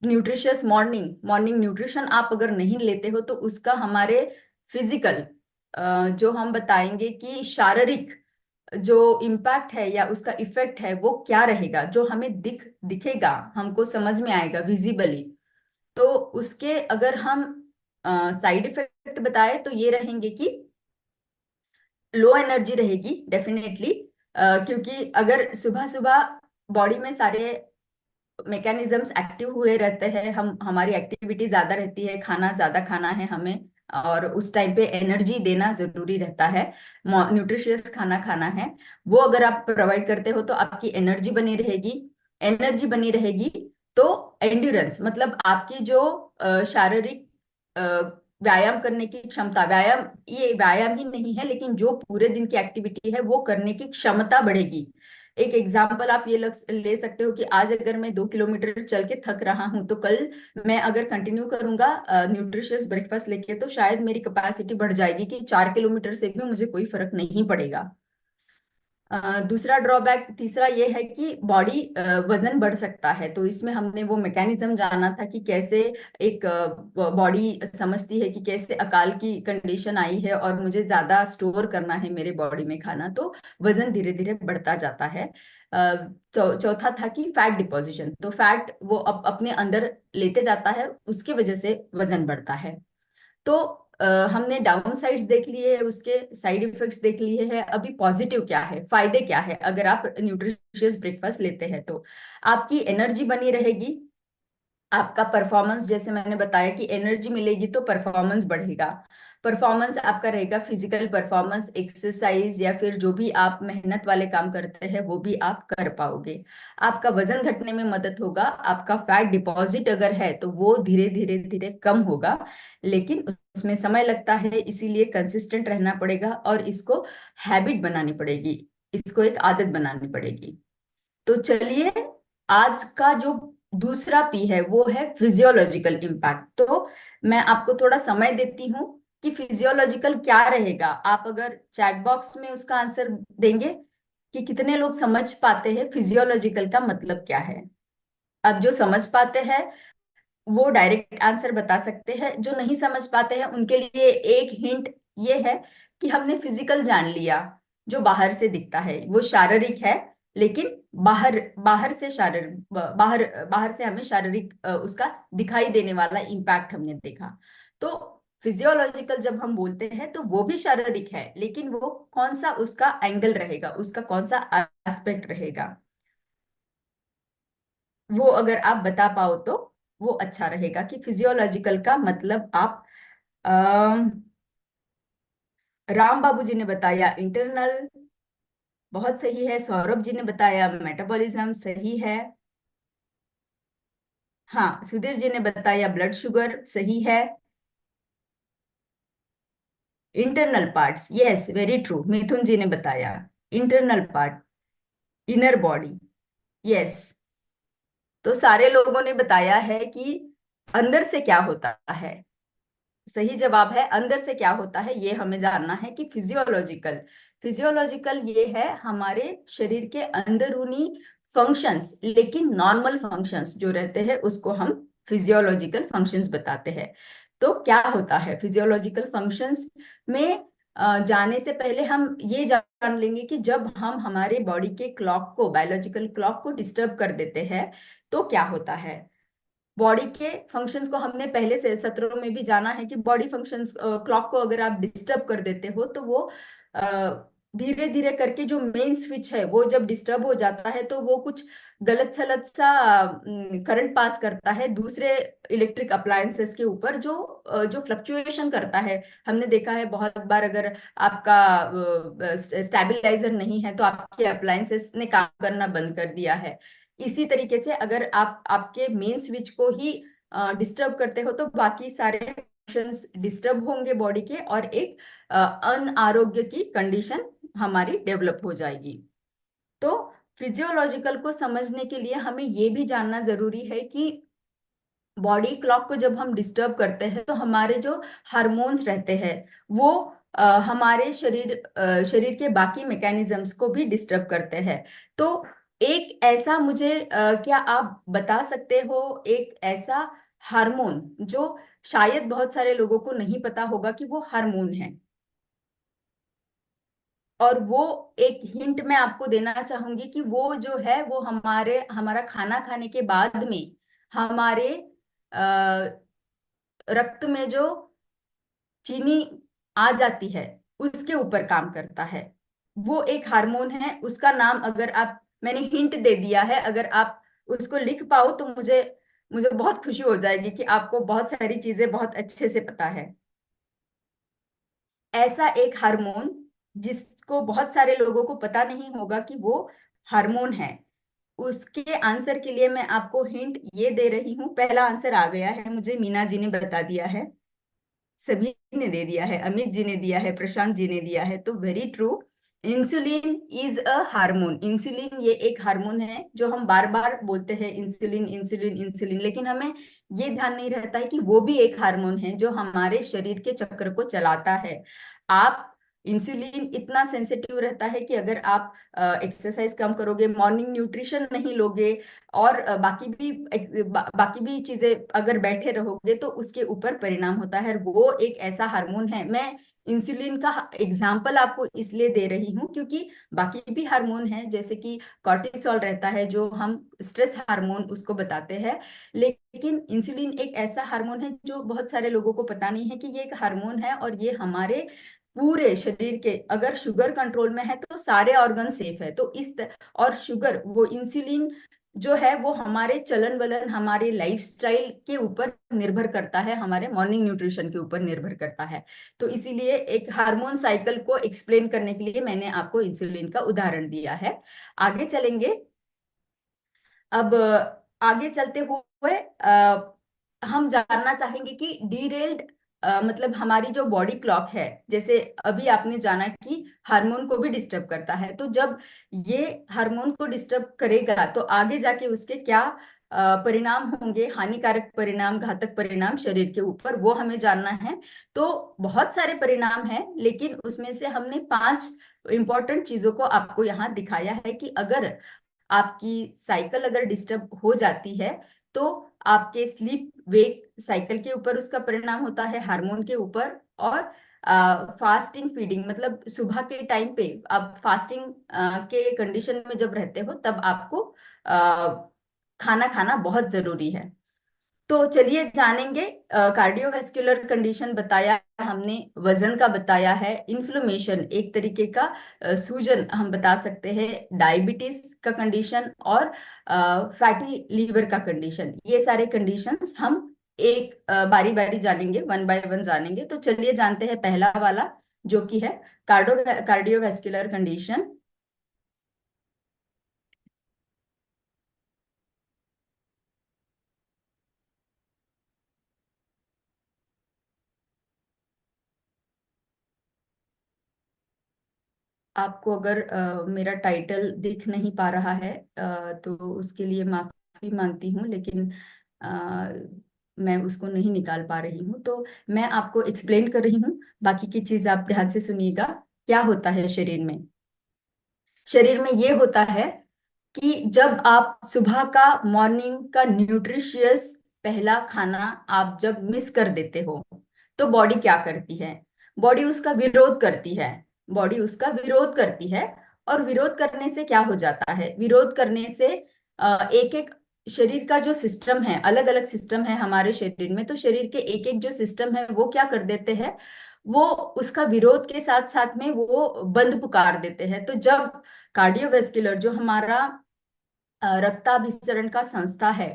न्यूट्रिशियस मॉर्निंग मॉर्निंग न्यूट्रिशन आप अगर नहीं लेते हो, तो उसका हमारे फिजिकल जो हम बताएंगे कि शारीरिक जो इम्पैक्ट है या उसका इफेक्ट है वो क्या रहेगा, जो हमें दिखेगा, हमको समझ में आएगा विजिबली। तो उसके अगर हम साइड इफेक्ट बताए तो ये रहेंगे कि लो एनर्जी रहेगी डेफिनेटली, क्योंकि अगर सुबह सुबह बॉडी में सारे मैकेनिज्म्स एक्टिव हुए रहते हैं, हम हमारी एक्टिविटी ज्यादा रहती है, खाना ज्यादा खाना है हमें, और उस टाइम पे एनर्जी देना जरूरी रहता है, न्यूट्रिशियस खाना खाना है, वो अगर आप प्रोवाइड करते हो तो आपकी एनर्जी बनी रहेगी। एनर्जी बनी रहेगी तो एंड्योरेंस, मतलब आपकी जो शारीरिक व्यायाम करने की क्षमता, व्यायाम ये व्यायाम ही नहीं है लेकिन जो पूरे दिन की एक्टिविटी है वो करने की क्षमता बढ़ेगी। एक एग्जाम्पल आप ये ले सकते हो कि आज अगर मैं 2 किलोमीटर चल के थक रहा हूं, तो कल मैं अगर कंटिन्यू करूंगा न्यूट्रिशियस ब्रेकफास्ट लेके, तो शायद मेरी कैपेसिटी बढ़ जाएगी कि 4 किलोमीटर से भी मुझे कोई फर्क नहीं पड़ेगा। दूसरा ड्रॉबैक तीसरा ये है कि बॉडी वजन बढ़ सकता है। तो इसमें हमने वो मैकेनिज्म जाना था कि कैसे एक बॉडी समझती है कि कैसे अकाल की कंडीशन आई है और मुझे ज्यादा स्टोर करना है मेरे बॉडी में खाना, तो वजन धीरे धीरे बढ़ता जाता है। चौथा था कि फैट डिपोजिशन। तो फैट वो अपने अंदर लेते जाता है, उसके वजह से वजन बढ़ता है। तो हमने डाउन साइड्स देख लिए है, उसके साइड इफेक्ट्स देख लिए हैं। अभी पॉजिटिव क्या है, फायदे क्या है अगर आप न्यूट्रिशियस ब्रेकफास्ट लेते हैं तो? आपकी एनर्जी बनी रहेगी, आपका परफॉर्मेंस, जैसे मैंने बताया कि एनर्जी मिलेगी तो परफॉर्मेंस बढ़ेगा। परफॉर्मेंस आपका रहेगा फिजिकल परफॉर्मेंस, एक्सरसाइज या फिर जो भी आप मेहनत वाले काम करते हैं वो भी आप कर पाओगे। आपका वजन घटने में मदद होगा, आपका फैट डिपॉजिट अगर है तो वो धीरे धीरे धीरे कम होगा, लेकिन उसमें समय लगता है, इसीलिए कंसिस्टेंट रहना पड़ेगा और इसको हैबिट बनानी पड़ेगी, इसको एक आदत बनानी पड़ेगी। तो चलिए, आज का जो दूसरा पी है वो है फिजियोलॉजिकल इम्पैक्ट। तो मैं आपको थोड़ा समय देती हूँ कि फिजियोलॉजिकल क्या रहेगा। आप अगर चैट बॉक्स में उसका आंसर देंगे कि कितने लोग समझ पाते हैं फिजियोलॉजिकल का मतलब क्या है। अब जो समझ पाते हैं वो डायरेक्ट आंसर बता सकते हैं, जो नहीं समझ पाते हैं उनके लिए एक हिंट ये है कि हमने फिजिकल जान लिया, जो बाहर से दिखता है वो शारीरिक है, लेकिन बाहर बाहर से शारीरिक, बाहर बाहर से हमें शारीरिक उसका दिखाई देने वाला इम्पैक्ट हमने देखा। तो फिजियोलॉजिकल जब हम बोलते हैं तो वो भी शारीरिक है, लेकिन वो कौन सा उसका एंगल रहेगा, उसका कौन सा एस्पेक्ट रहेगा, वो अगर आप बता पाओ तो वो अच्छा रहेगा। कि फिजियोलॉजिकल का मतलब आप, अम, राम बाबू जी ने बताया इंटरनल, बहुत सही है। सौरभ जी ने बताया मेटाबॉलिज्म, सही है। हाँ, सुधीर जी ने बताया ब्लड शुगर, सही है। Internal parts, yes very true. Mithun ji ने बताया internal part, inner body, yes. तो सारे लोगों ने बताया है कि अंदर से क्या होता है। सही जवाब है अंदर से क्या होता है, ये हमें जानना है कि फिजियोलॉजिकल, फिजियोलॉजिकल ये है हमारे शरीर के अंदरूनी फंक्शंस, लेकिन नॉर्मल फंक्शंस जो रहते हैं उसको हम फिजियोलॉजिकल फंक्शंस बताते हैं। तो क्या होता है फिजियोलॉजिकल फंक्शंस में? जाने से पहले हम ये जान लेंगे कि जब हम हमारे बॉडी के क्लॉक को, बायोलॉजिकल क्लॉक को डिस्टर्ब कर देते हैं तो क्या होता है। बॉडी के फंक्शंस को हमने पहले से सत्रों में भी जाना है कि बॉडी फंक्शंस, क्लॉक को अगर आप डिस्टर्ब कर देते हो तो वो धीरे धीरे करके जो मेन स्विच है वो जब डिस्टर्ब हो जाता है तो वो कुछ गलत सलत सा करंट पास करता है दूसरे इलेक्ट्रिक अप्लायंसेस के ऊपर, जो फ्लक्चुएशन करता है। हमने देखा है बहुत बार, अगर आपका स्टेबलाइजर नहीं है तो आपके अप्लायंसेस ने काम करना बंद कर दिया है। इसी तरीके से अगर आप आपके मेन स्विच को ही डिस्टर्ब करते हो तो बाकी सारे फंक्शंस डिस्टर्ब होंगे बॉडी के, और एक अनारोग्य की कंडीशन हमारी डेवलप हो जाएगी। तो फिजियोलॉजिकल को समझने के लिए हमें ये भी जानना जरूरी है कि बॉडी क्लॉक को जब हम डिस्टर्ब करते हैं तो हमारे जो हार्मोन्स रहते हैं वो हमारे शरीर के बाकी मैकेनिज्म्स को भी डिस्टर्ब करते हैं। तो एक ऐसा मुझे, क्या आप बता सकते हो एक ऐसा हार्मोन जो शायद बहुत सारे लोगों को नहीं पता होगा कि वो हार्मोन है? और वो एक हिंट मैं आपको देना चाहूंगी कि वो जो है वो हमारा खाना खाने के बाद में हमारे रक्त में जो चीनी आ जाती है उसके ऊपर काम करता है। वो एक हार्मोन है, उसका नाम अगर आप, मैंने हिंट दे दिया है, अगर आप उसको लिख पाओ तो मुझे मुझे बहुत खुशी हो जाएगी कि आपको बहुत सारी चीजें बहुत अच्छे से पता है। ऐसा एक हार्मोन जिसको बहुत सारे लोगों को पता नहीं होगा कि वो हार्मोन है, उसके आंसर के लिए मैं आपको हिंट ये दे रही हूँ। पहला आंसर आ गया है मुझे, मीना जी ने बता दिया है, सभी ने दे दिया है, अमित जी ने दिया है, प्रशांत जी ने दिया है, तो very true. Insulin is a hormone. Insulin ये एक हार्मोन है जो हम बार बार बोलते हैं इंसुलिन इंसुलिन इंसुलिन, लेकिन हमें ये ध्यान नहीं रहता है कि वो भी एक हार्मोन है जो हमारे शरीर के चक्र को चलाता है। आप इंसुलिन इतना सेंसिटिव रहता है कि अगर आप एक्सरसाइज कम करोगे, मॉर्निंग न्यूट्रिशन नहीं लोगे और बाकी भी चीजें अगर बैठे रहोगे तो उसके ऊपर परिणाम होता है। वो एक ऐसा हार्मोन है, मैं इंसुलिन का एग्जाम्पल आपको इसलिए दे रही हूँ क्योंकि बाकी भी हार्मोन हैं, जैसे कि कॉर्टिसोल रहता है जो हम स्ट्रेस हार्मोन उसको बताते हैं, लेकिन इंसुलिन एक ऐसा हार्मोन है जो बहुत सारे लोगों को पता नहीं है कि ये एक हार्मोन है और ये हमारे पूरे शरीर के, अगर शुगर कंट्रोल में है तो सारे ऑर्गन सेफ है। तो और शुगर, वो इंसुलिन जो है वो हमारे चलन वलन, हमारे लाइफस्टाइल के ऊपर निर्भर करता है, हमारे मॉर्निंग न्यूट्रिशन के ऊपर निर्भर करता है। तो इसीलिए एक हार्मोन साइकिल को एक्सप्लेन करने के लिए मैंने आपको इंसुलिन का उदाहरण दिया है। आगे चलेंगे। अब आगे चलते हुए हम जानना चाहेंगे कि डीरेल्ड मतलब हमारी जो बॉडी क्लॉक है, जैसे अभी आपने जाना कि हार्मोन को भी डिस्टर्ब करता है, तो जब ये हार्मोन को डिस्टर्ब करेगा तो आगे जाके उसके क्या परिणाम होंगे, हानिकारक परिणाम, घातक परिणाम शरीर के ऊपर, वो हमें जानना है। तो बहुत सारे परिणाम हैं, लेकिन उसमें से हमने 5 इंपॉर्टेंट चीजों को आपको यहाँ दिखाया है कि अगर आपकी साइकिल अगर डिस्टर्ब हो जाती है तो आपके स्लीप वेक साइकिल के ऊपर उसका परिणाम होता है, हार्मोन के ऊपर। और फास्टिंग फीडिंग, मतलब सुबह के टाइम पे आप फास्टिंग के कंडीशन में जब रहते हो तब आपको खाना खाना बहुत जरूरी है। तो चलिए जानेंगे। कार्डियोवैस्कुलर कंडीशन बताया हमने, वजन का बताया है, इन्फ्लेमेशन एक तरीके का सूजन हम बता सकते हैं, डायबिटीज का कंडीशन और फैटी लीवर का कंडीशन, ये सारे कंडीशंस हम एक बारी बारी जानेंगे, वन बाय वन जानेंगे। तो चलिए जानते हैं पहला वाला जो कि है कार्डियोवैस्कुलर कंडीशन। आपको अगर मेरा टाइटल दिख नहीं पा रहा है तो उसके लिए माफी मांगती हूँ, लेकिन अ, मैं उसको नहीं निकाल पा रही हूँ, तो मैं आपको एक्सप्लेन कर रही हूँ। बाकी की चीज आप ध्यान से सुनिएगा। क्या होता है शरीर में? शरीर में ये होता है कि जब आप सुबह का, मॉर्निंग का न्यूट्रिशियस पहला खाना आप जब मिस कर देते हो तो बॉडी क्या करती है? बॉडी उसका विरोध करती है। बॉडी उसका विरोध करती है। और विरोध करने से क्या हो जाता है? विरोध करने से एक एक शरीर का जो सिस्टम है, अलग अलग सिस्टम है हमारे शरीर में, तो शरीर के एक एक जो सिस्टम है वो क्या कर देते हैं, वो उसका विरोध के साथ साथ में वो बंद पुकार देते हैं। तो जब कार्डियोवेस्कुलर जो हमारा रक्ताभिसरण का संस्था है,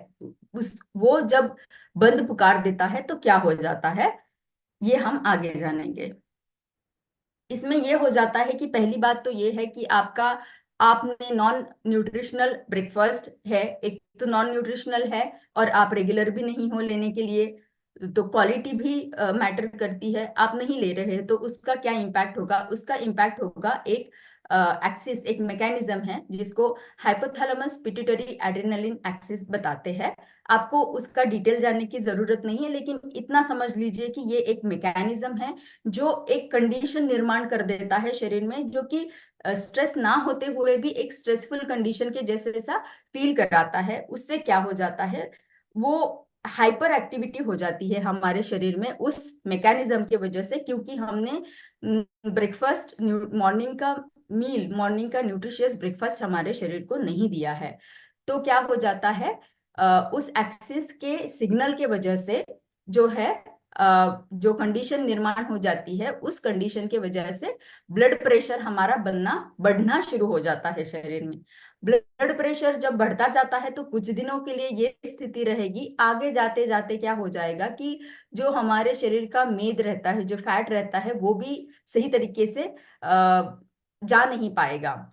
उस वो जब बंद पुकार देता है तो क्या हो जाता है, ये हम आगे जानेंगे। इसमें ये हो जाता है कि पहली बात तो ये है कि आपने नॉन न्यूट्रिशनल ब्रेकफास्ट है, एक तो नॉन न्यूट्रिशनल है और आप रेगुलर भी नहीं हो लेने के लिए, तो क्वालिटी भी मैटर करती है, आप नहीं ले रहे हैं तो उसका क्या इम्पैक्ट होगा? उसका इम्पैक्ट होगा एक एक्सिस, एक मैकेनिज्म है जिसको हाइपोथैलेमस पिट्यूटरी एड्रेनालिन एक्सिस बताते हैं। आपको उसका डिटेल जानने की जरूरत नहीं है, लेकिन इतना समझ लीजिए कि ये एक मैकेनिज्म है जो एक कंडीशन निर्माण कर देता है शरीर में, जो कि स्ट्रेस ना होते हुए भी एक स्ट्रेसफुल कंडीशन के जैसे सा फील कराता है। उससे क्या हो जाता है, वो हाइपर एक्टिविटी हो जाती है हमारे शरीर में उस मैकेनिज्म की वजह से, क्योंकि हमने ब्रेकफास्ट, मॉर्निंग का मील, मॉर्निंग का न्यूट्रिशियस ब्रेकफास्ट हमारे शरीर को नहीं दिया है। तो क्या हो जाता है, उस एक्सिस के सिग्नल के वजह से जो है जो कंडीशन निर्माण हो जाती है, उस कंडीशन के वजह से ब्लड प्रेशर हमारा बढ़ना शुरू हो जाता है शरीर में। ब्लड प्रेशर जब बढ़ता जाता है तो कुछ दिनों के लिए ये स्थिति रहेगी, आगे जाते जाते क्या हो जाएगा कि जो हमारे शरीर का मेद रहता है, जो फैट रहता है, वो भी सही तरीके से जा नहीं पाएगा।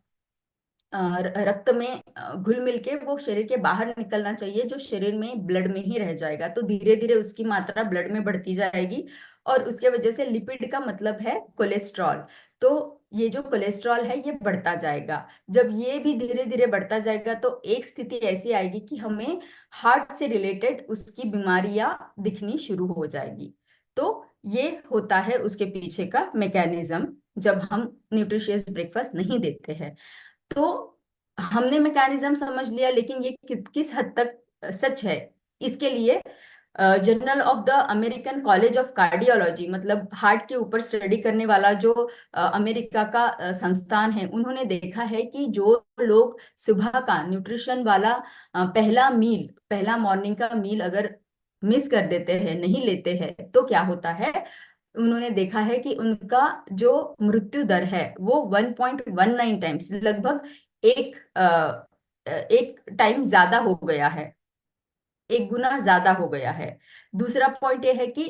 रक्त में घुल मिल के वो शरीर के बाहर निकलना चाहिए, जो शरीर में ब्लड में ही रह जाएगा। तो धीरे धीरे उसकी मात्रा ब्लड में बढ़ती जाएगी और उसके वजह से लिपिड का मतलब है कोलेस्ट्रॉल। तो ये जो कोलेस्ट्रॉल है ये बढ़ता जाएगा। जब ये भी धीरे धीरे बढ़ता जाएगा तो एक स्थिति ऐसी आएगी कि हमें हार्ट से रिलेटेड उसकी बीमारियां दिखनी शुरू हो जाएगी। तो ये होता है उसके पीछे का मैकेनिज्म। जब हम न्यूट्रिशियस ब्रेकफास्ट नहीं देते हैं। तो हमने मैकेनिज्म समझ लिया, लेकिन ये किस हद तक सच है, इसके लिए journal of the American college of cardiology, मतलब हार्ट के ऊपर स्टडी करने वाला जो अमेरिका का संस्थान है, उन्होंने देखा है कि जो लोग सुबह का न्यूट्रिशन वाला पहला मॉर्निंग का मील अगर मिस कर देते हैं, नहीं लेते हैं, तो क्या होता है। उन्होंने देखा है कि उनका जो मृत्यु दर है वो 1.19 टाइम्स, लगभग एक एक टाइम ज्यादा हो गया है, एक गुना ज्यादा हो गया है। दूसरा पॉइंट ये है कि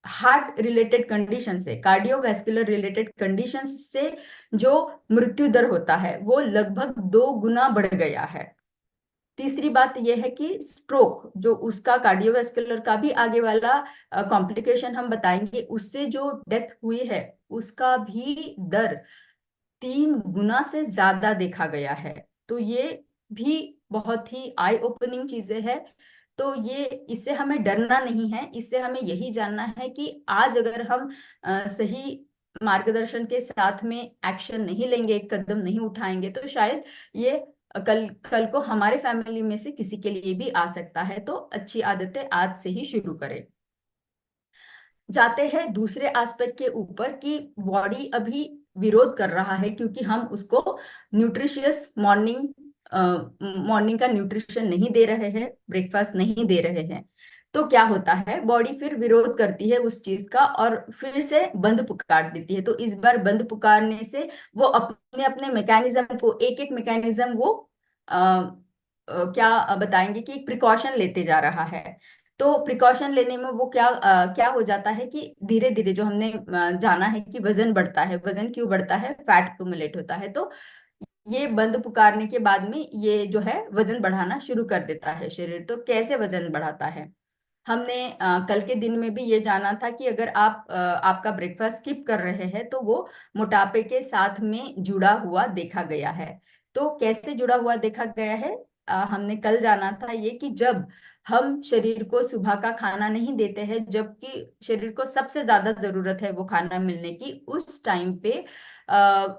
हार्ट रिलेटेड कंडीशन से, कार्डियोवैस्कुलर रिलेटेड कंडीशन से जो मृत्यु दर होता है वो लगभग 2 गुना बढ़ गया है। तीसरी बात यह है कि स्ट्रोक, जो उसका कार्डियोवैस्कुलर का भी आगे वाला कॉम्प्लिकेशन हम बताएंगे, उससे जो डेथ हुई है उसका भी दर 3 गुना से ज्यादा देखा गया है। तो ये भी बहुत ही आई ओपनिंग चीजें हैं। तो ये, इससे हमें डरना नहीं है, इससे हमें यही जानना है कि आज अगर हम सही मार्गदर्शन के साथ में एक्शन नहीं लेंगे, एक कदम नहीं उठाएंगे, तो शायद ये कल कल को हमारे फैमिली में से किसी के लिए भी आ सकता है। तो अच्छी आदतें आज से ही शुरू करें। जाते हैं दूसरे एस्पेक्ट के ऊपर कि बॉडी अभी विरोध कर रहा है क्योंकि हम उसको न्यूट्रिशियस मॉर्निंग का न्यूट्रिशन नहीं दे रहे हैं, ब्रेकफास्ट नहीं दे रहे हैं। तो क्या होता है, बॉडी फिर विरोध करती है उस चीज का और फिर से बंद पुकार देती है। तो इस बार बंद पुकारने से वो अपने अपने मैकेनिज्म को, एक एक मैकेनिज्म वो क्या बताएंगे कि एक प्रिकॉशन लेते जा रहा है। तो प्रिकॉशन लेने में वो क्या हो जाता है कि धीरे धीरे जो हमने जाना है कि वजन बढ़ता है। वजन क्यों बढ़ता है, फैट एक्यूमुलेट होता है। तो ये बंद पुकारने के बाद में ये जो है वजन बढ़ाना शुरू कर देता है शरीर। तो कैसे वजन बढ़ाता है, हमने कल के दिन में भी ये जाना था कि अगर आपका ब्रेकफास्ट स्किप कर रहे हैं तो वो मोटापे के साथ में जुड़ा हुआ देखा गया है। तो कैसे जुड़ा हुआ देखा गया है, हमने कल जाना था ये कि जब हम शरीर को सुबह का खाना नहीं देते हैं, जबकि शरीर को सबसे ज्यादा जरूरत है वो खाना मिलने की, उस टाइम पे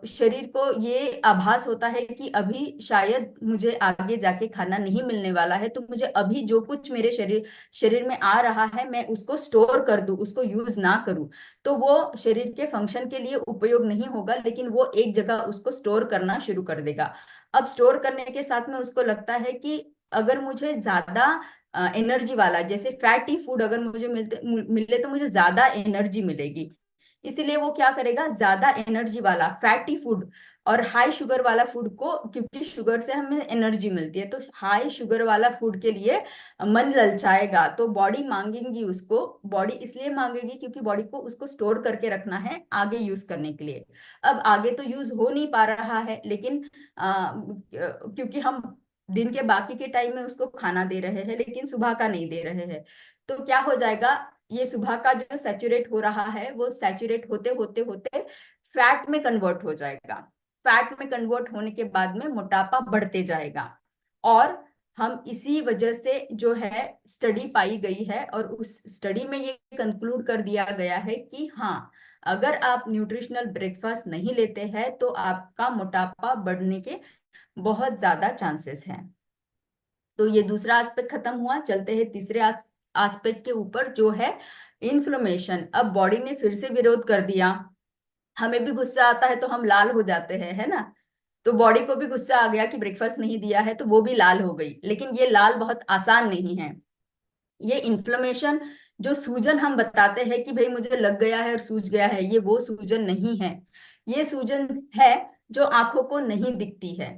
शरीर को ये आभास होता है कि अभी शायद मुझे आगे जाके खाना नहीं मिलने वाला है, तो मुझे अभी जो कुछ मेरे शरीर में आ रहा है मैं उसको स्टोर कर दूं, उसको यूज ना करूं। तो वो शरीर के फंक्शन के लिए उपयोग नहीं होगा, लेकिन वो एक जगह उसको स्टोर करना शुरू कर देगा। अब स्टोर करने के साथ में उसको लगता है कि अगर मुझे ज्यादा एनर्जी वाला, जैसे फैटी फूड अगर मुझे मिले तो मुझे ज्यादा एनर्जी मिलेगी, इसीलिए वो क्या करेगा, ज्यादा एनर्जी वाला फैटी फूड और हाई शुगर वाला फूड को, क्योंकि शुगर से हमें एनर्जी मिलती है, तो हाई शुगर वाला फूड के लिए मन ललचाएगा। तो बॉडी मांगेगी उसको, बॉडी इसलिए मांगेगी क्योंकि बॉडी को उसको स्टोर करके रखना है आगे यूज करने के लिए। अब आगे तो यूज हो नहीं पा रहा है, लेकिन क्योंकि हम दिन के बाकी के टाइम में उसको खाना दे रहे हैं लेकिन सुबह का नहीं दे रहे हैं, तो क्या हो जाएगा, ये सुबह का जो सैचुरेट हो रहा है वो सैचुरेट होते होते होते फैट में कन्वर्ट हो जाएगा। फैट में कन्वर्ट होने के बाद में मोटापा बढ़ते जाएगा। और हम इसी वजह से जो है स्टडी पाई गई है, और उस स्टडी में ये कंक्लूड कर दिया गया है कि हाँ, अगर आप न्यूट्रिशनल ब्रेकफास्ट नहीं लेते हैं तो आपका मोटापा बढ़ने के बहुत ज्यादा चांसेस हैं। तो ये दूसरा एस्पेक्ट खत्म हुआ, चलते हैं तीसरे एस्पेक्ट के ऊपर जो है इन्फ्लेमेशन। अब बॉडी ने फिर से विरोध कर दिया, हमें भी गुस्सा आता है तो हम लाल हो जाते हैं, है ना। तो बॉडी को भी गुस्सा आ गया कि ब्रेकफास्ट नहीं दिया है, तो वो भी लाल हो गई। लेकिन ये लाल बहुत आसान नहीं है। ये इन्फ्लेमेशन, जो सूजन हम बताते हैं कि भाई मुझे लग गया है और सूज गया है, ये वो सूजन नहीं है। ये सूजन है जो आंखों को नहीं दिखती है,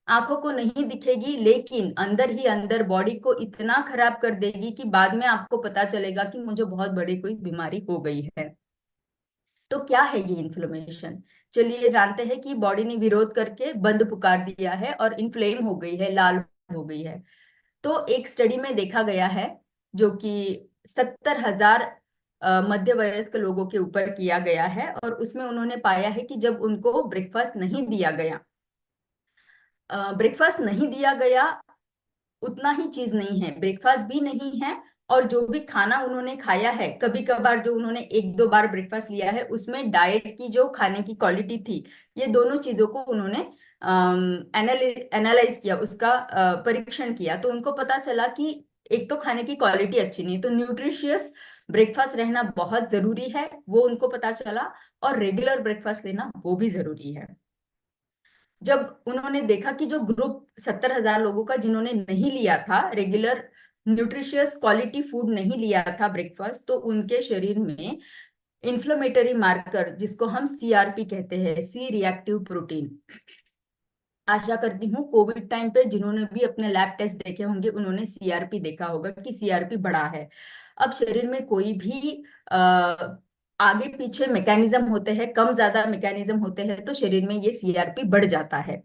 आंखों को नहीं दिखेगी, लेकिन अंदर ही अंदर बॉडी को इतना खराब कर देगी कि बाद में आपको पता चलेगा कि मुझे बहुत बड़ी कोई बीमारी हो गई है। तो क्या है ये इन्फ्लेमेशन, चलिए जानते हैं कि बॉडी ने विरोध करके बंद पुकार दिया है और इन्फ्लेम हो गई है, लाल हो गई है। तो एक स्टडी में देखा गया है जो कि 70,000 मध्य वयस्क लोगों के ऊपर किया गया है, और उसमें उन्होंने पाया है कि जब उनको ब्रेकफास्ट नहीं दिया गया, ब्रेकफास्ट नहीं दिया गया उतना ही चीज नहीं है, ब्रेकफास्ट भी नहीं है और जो भी खाना उन्होंने खाया है, कभी कभार जो उन्होंने एक दो बार ब्रेकफास्ट लिया है, उसमें डाइट की जो खाने की क्वालिटी थी, ये दोनों चीजों को उन्होंने एनालाइज किया, उसका परीक्षण किया, तो उनको पता चला कि एक तो खाने की क्वालिटी अच्छी नहीं, तो न्यूट्रिशियस ब्रेकफास्ट रहना बहुत जरूरी है, वो उनको पता चला। और रेगुलर ब्रेकफास्ट लेना वो भी जरूरी है। जब उन्होंने देखा कि जो ग्रुप 70,000 लोगों का जिन्होंने नहीं लिया था रेगुलर न्यूट्रिशियस क्वालिटी फूड, नहीं लिया था ब्रेकफास्ट, तो उनके शरीर में इन्फ्लेमेटरी मार्कर, जिसको हम सीआरपी कहते हैं, सी रिएक्टिव प्रोटीन, आशा करती हूँ कोविड टाइम पे जिन्होंने भी अपने लैब टेस्ट देखे होंगे उन्होंने सीआरपी देखा होगा कि सीआरपी बढ़ा है। अब शरीर में कोई भी आगे पीछे मैकेनिज्म होते हैं, कम ज्यादा मैकेनिज्म होते हैं, तो शरीर में ये सीआरपी बढ़ जाता है।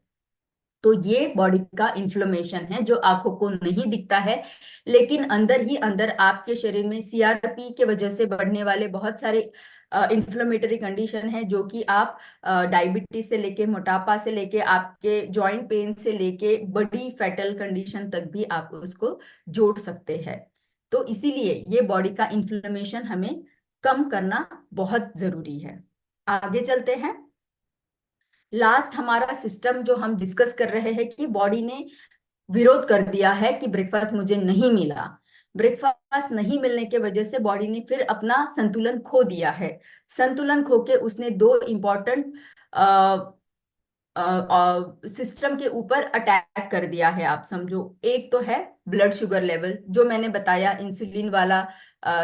तो ये बॉडी का इन्फ्लेमेशन है जो आंखों को नहीं दिखता है, लेकिन अंदर ही अंदर आपके शरीर में सीआरपी के वजह से बढ़ने वाले बहुत सारे इन्फ्लेमेटरी कंडीशन है, जो कि आप डायबिटीज से लेके, मोटापा से लेके, आपके जॉइंट पेन से लेके, बड़ी फैटल कंडीशन तक भी आप उसको जोड़ सकते हैं। तो इसीलिए ये बॉडी का इन्फ्लेमेशन हमें कम करना बहुत जरूरी है। आगे चलते हैं। लास्ट हमारा सिस्टम जो हम डिस्कस कर रहे हैं कि बॉडी ने विरोध कर दिया है कि ब्रेकफास्ट मुझे नहीं मिला। ब्रेकफास्ट नहीं मिलने के वजह से बॉडी ने फिर अपना संतुलन खो दिया है। संतुलन खो के उसने दो इम्पोर्टेंट सिस्टम के ऊपर अटैक कर दिया है, आप समझो। एक तो है ब्लड शुगर लेवल, जो मैंने बताया इंसुलिन वाला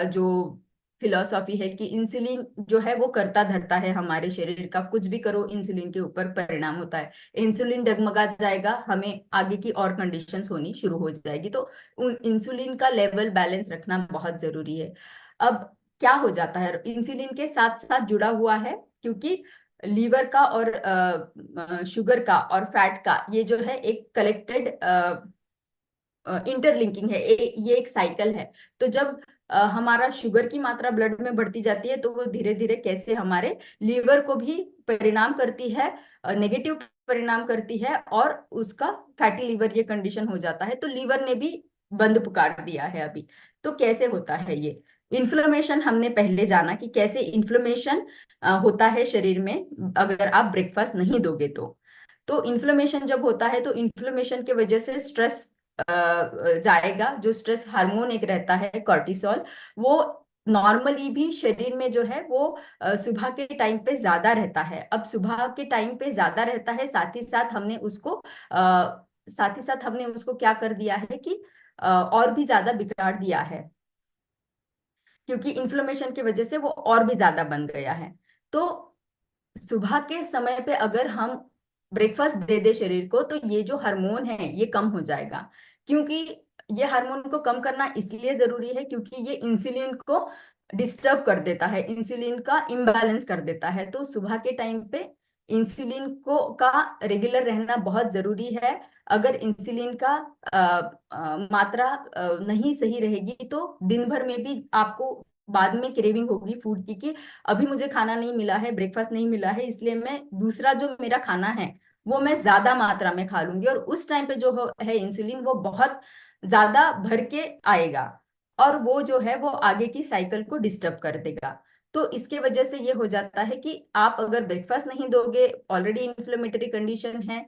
जो फिलॉसफी है कि इंसुलिन जो है वो करता धरता है हमारे शरीर का, कुछ भी करो इंसुलिन के ऊपर परिणाम होता है। इंसुलिन डगमगा जाएगा, हमें आगे की और कंडीशंस होनी शुरू हो जाएगी। तो इंसुलिन का लेवल बैलेंस रखना बहुत जरूरी है। अब क्या हो जाता है, इंसुलिन के साथ साथ जुड़ा हुआ है, क्योंकि लीवर का और शुगर का और फैट का ये जो है एक कलेक्टेड इंटरलिंकिंग है, ये एक साइकिल है। तो जब हमारा शुगर की मात्रा ब्लड में बढ़ती जाती है, तो वो धीरे धीरे कैसे हमारे लीवर को भी परिणाम करती है, नेगेटिव परिणाम करती है, और उसका फैटी लीवर ये कंडीशन हो जाता है। तो लीवर ने भी बंद पुकार दिया है अभी। तो कैसे होता है ये इन्फ्लेमेशन, हमने पहले जाना कि कैसे इन्फ्लेमेशन होता है शरीर में अगर आप ब्रेकफास्ट नहीं दोगे तो इन्फ्लेमेशन जब होता है तो इन्फ्लेमेशन की वजह से स्ट्रेस जाएगा। जो स्ट्रेस हार्मोन एक रहता है कॉर्टिसोल, वो नॉर्मली भी शरीर में जो है वो सुबह के टाइम पे ज्यादा रहता है। अब सुबह के टाइम पे ज्यादा रहता है, साथ ही साथ हमने उसको क्या कर दिया है कि और भी ज्यादा बिगाड़ दिया है, क्योंकि इन्फ्लेमेशन की वजह से वो और भी ज्यादा बन गया है। तो सुबह के समय पे अगर हम ब्रेकफास्ट दे दे शरीर को, तो ये जो हार्मोन है ये कम हो जाएगा। क्योंकि ये हार्मोन को कम करना इसलिए जरूरी है क्योंकि ये इंसुलिन को डिस्टर्ब कर देता है, इंसुलिन का इम्बैलेंस कर देता है। तो सुबह के टाइम पे इंसुलिन को का रेगुलर रहना बहुत जरूरी है। अगर इंसुलिन का मात्रा नहीं सही रहेगी, तो दिन भर में भी आपको बाद में क्रेविंग होगी फूड की, कि अभी मुझे खाना नहीं मिला है, ब्रेकफास्ट नहीं मिला है, इसलिए मैं दूसरा जो मेरा खाना है वो मैं ज्यादा मात्रा में खा लूंगी। और उस टाइम पे जो है इंसुलिन वो बहुत ज्यादा भर के आएगा, और वो जो है वो आगे की साइकिल को डिस्टर्ब कर देगा। तो इसके वजह से ये हो जाता है कि आप अगर ब्रेकफास्ट नहीं दोगे, ऑलरेडी इन्फ्लेमेटरी कंडीशन है,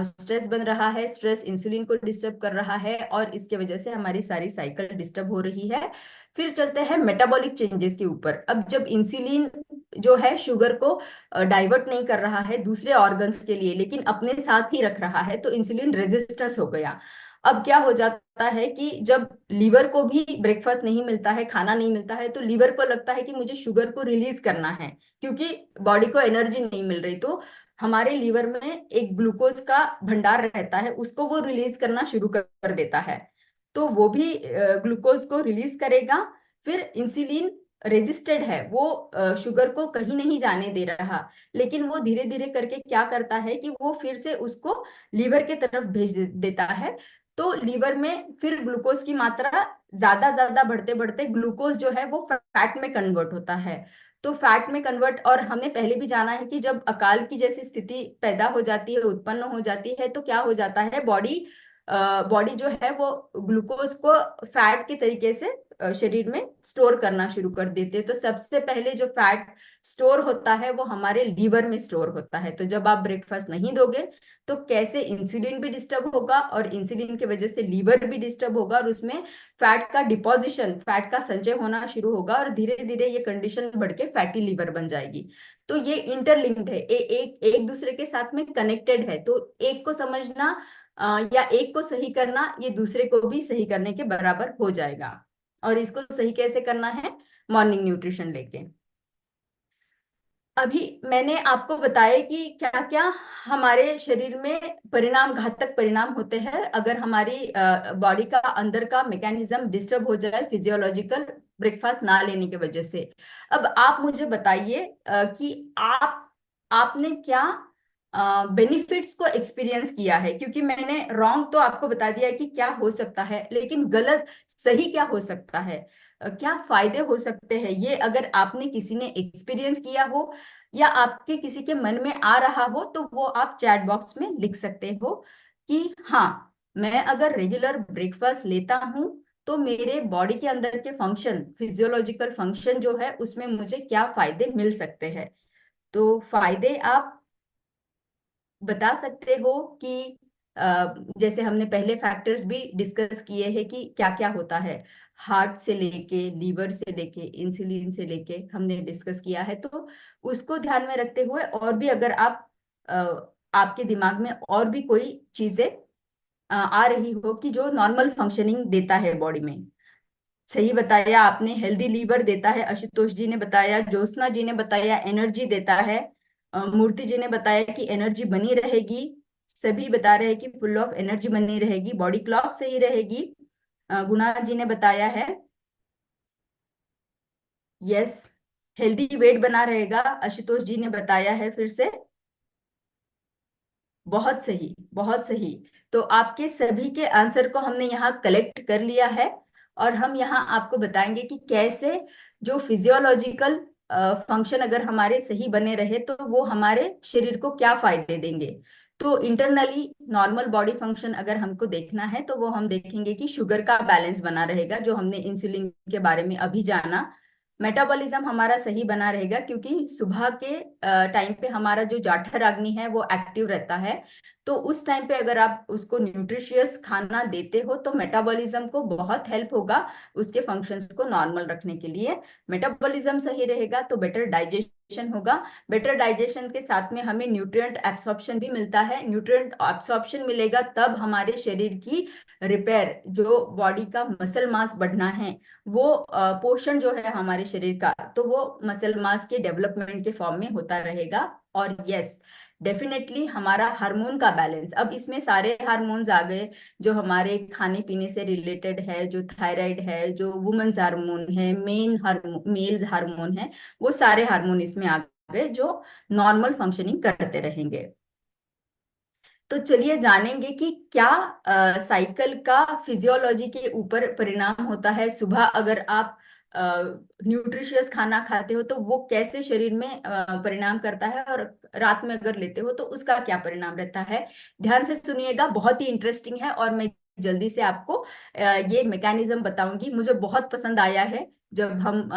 स्ट्रेस बन रहा है, स्ट्रेस इंसुलिन को डिस्टर्ब कर रहा है, और इसके वजह से हमारी सारी साइकिल डिस्टर्ब हो रही है। फिर चलते हैं मेटाबॉलिक चेंजेस के ऊपर। अब जब इंसुलिन जो है शुगर को डाइवर्ट नहीं कर रहा है दूसरे ऑर्गन्स के लिए, लेकिन अपने साथ ही रख रहा है, तो इंसुलिन रेजिस्टेंस हो गया। अब क्या हो जाता है कि जब लीवर को भी ब्रेकफास्ट नहीं मिलता है, खाना नहीं मिलता है, तो लीवर को लगता है कि मुझे शुगर को रिलीज करना है, क्योंकि बॉडी को एनर्जी नहीं मिल रही। तो हमारे लीवर में एक ग्लूकोज का भंडार रहता है, उसको वो रिलीज करना शुरू कर देता है। तो वो भी ग्लूकोज को रिलीज करेगा। फिर इंसुलिन रेजिस्टेड है, वो शुगर को कहीं नहीं जाने दे रहा, लेकिन वो धीरे धीरे करके क्या करता है कि वो फिर से उसको लीवर के तरफ भेज देता है। तो लीवर में फिर ग्लूकोज की मात्रा ज्यादा ज्यादा बढ़ते बढ़ते ग्लूकोज जो है वो फैट में कन्वर्ट होता है। तो फैट में कन्वर्ट, और हमने पहले भी जाना है कि जब अकाल की जैसी स्थिति पैदा हो जाती है, उत्पन्न हो जाती है, तो क्या हो जाता है, बॉडी बॉडी जो है वो ग्लूकोज को फैट के तरीके से शरीर में स्टोर करना शुरू कर देते हैं। तो सबसे पहले जो फैट स्टोर होता है वो हमारे लीवर में स्टोर होता है। तो जब आप ब्रेकफास्ट नहीं दोगे तो कैसे इंसुलिन भी डिस्टर्ब होगा, और इंसुलिन की वजह से लीवर भी डिस्टर्ब होगा, और उसमें फैट का डिपोजिशन, फैट का संचय होना शुरू होगा, और धीरे धीरे ये कंडीशन बढ़ के फैटी लीवर बन जाएगी। तो ये इंटरलिंक्ड है, एक दूसरे के साथ में कनेक्टेड है। तो एक को समझना या एक को सही करना, ये दूसरे को भी सही करने के बराबर हो जाएगा। और इसको सही कैसे करना है? मॉर्निंग न्यूट्रिशन लेके। अभी मैंने आपको बताया कि क्या क्या हमारे शरीर में परिणाम, घातक परिणाम होते हैं अगर हमारी बॉडी का अंदर का मैकेनिज्म डिस्टर्ब हो जाए फिजियोलॉजिकल ब्रेकफास्ट ना लेने की वजह से। अब आप मुझे बताइए कि आपने क्या बेनिफिट्स को एक्सपीरियंस किया है, क्योंकि मैंने रॉन्ग तो आपको बता दिया कि क्या हो सकता है, लेकिन गलत सही क्या हो सकता है, क्या फायदे हो सकते हैं, ये अगर आपने किसी ने एक्सपीरियंस किया हो या आपके किसी के मन में आ रहा हो तो वो आप चैट बॉक्स में लिख सकते हो कि हाँ, मैं अगर रेगुलर ब्रेकफास्ट लेता हूँ तो मेरे बॉडी के अंदर के फंक्शन, फिजियोलॉजिकल फंक्शन जो है उसमें मुझे क्या फायदे मिल सकते हैं। तो फायदे आप बता सकते हो कि जैसे हमने पहले फैक्टर्स भी डिस्कस किए हैं कि क्या क्या होता है, हार्ट से लेके, लीवर से लेके, इंसुलिन से लेके हमने डिस्कस किया है। तो उसको ध्यान में रखते हुए और भी अगर आप अ, आपके दिमाग में और भी कोई चीजें आ रही हो कि जो नॉर्मल फंक्शनिंग देता है बॉडी में। सही बताया आपने, हेल्दी लीवर देता है, आशुतोष जी ने बताया, ज्योत्सना जी ने बताया एनर्जी देता है, मूर्ति जी ने बताया कि एनर्जी बनी रहेगी, सभी बता रहे हैं कि फुल ऑफ एनर्जी बनी रहेगी, बॉडी क्लॉक सही रहेगी। गुणा जी ने बताया है यस, हेल्दी वेट बना रहेगा, आशुतोष जी ने बताया है फिर से। बहुत सही, बहुत सही। तो आपके सभी के आंसर को हमने यहाँ कलेक्ट कर लिया है, और हम यहाँ आपको बताएंगे कि कैसे जो फिजियोलॉजिकल फंक्शन अगर हमारे सही बने रहे तो वो हमारे शरीर को क्या फायदे देंगे। तो इंटरनली नॉर्मल बॉडी फंक्शन अगर हमको देखना है तो वो हम देखेंगे कि शुगर का बैलेंस बना रहेगा, जो हमने इंसुलिन के बारे में अभी जाना। मेटाबॉलिज्म हमारा सही बना रहेगा क्योंकि सुबह के टाइम पे हमारा जो जाठर अग्नि है वो एक्टिव रहता है। तो उस टाइम पे अगर आप उसको न्यूट्रिशियस खाना देते हो तो मेटाबॉलिज्म को बहुत हेल्प होगा उसके फंक्शंस को नॉर्मल रखने के लिए। मेटाबॉलिज्म सही रहेगा तो बेटर डाइजेशन होगा, बेटर डाइजेशन के साथ में हमें न्यूट्रिएंट एब्सॉर्प्शन भी मिलता है। न्यूट्रिएंट एब्सॉर्प्शन मिलेगा तब हमारे शरीर की रिपेयर, जो बॉडी का मसल मास बढ़ना है, वो पोषण जो है हमारे शरीर का, तो वो मसल मास के डेवलपमेंट के फॉर्म में होता रहेगा। और यस, डेफिनेटली हमारा हार्मोन का बैलेंस, अब इसमें सारे हार्मोन्स आ गए जो हमारे खाने पीने से रिलेटेड है, जो थायराइड है, जो वुमेन्स हार्मोन है, मेल्स हार्मोन है, वो सारे हार्मोन इसमें आ गए जो नॉर्मल फंक्शनिंग करते रहेंगे। तो चलिए जानेंगे कि क्या साइकिल का फिजियोलॉजी के ऊपर परिणाम होता है। सुबह अगर आप न्यूट्रिशियस खाना खाते हो तो वो कैसे शरीर में परिणाम करता है, और रात में अगर लेते हो तो उसका क्या परिणाम रहता है। ध्यान से सुनिएगा, बहुत ही इंटरेस्टिंग है, और मैं जल्दी से आपको ये मैकेनिज्म बताऊंगी। मुझे बहुत पसंद आया है जब हम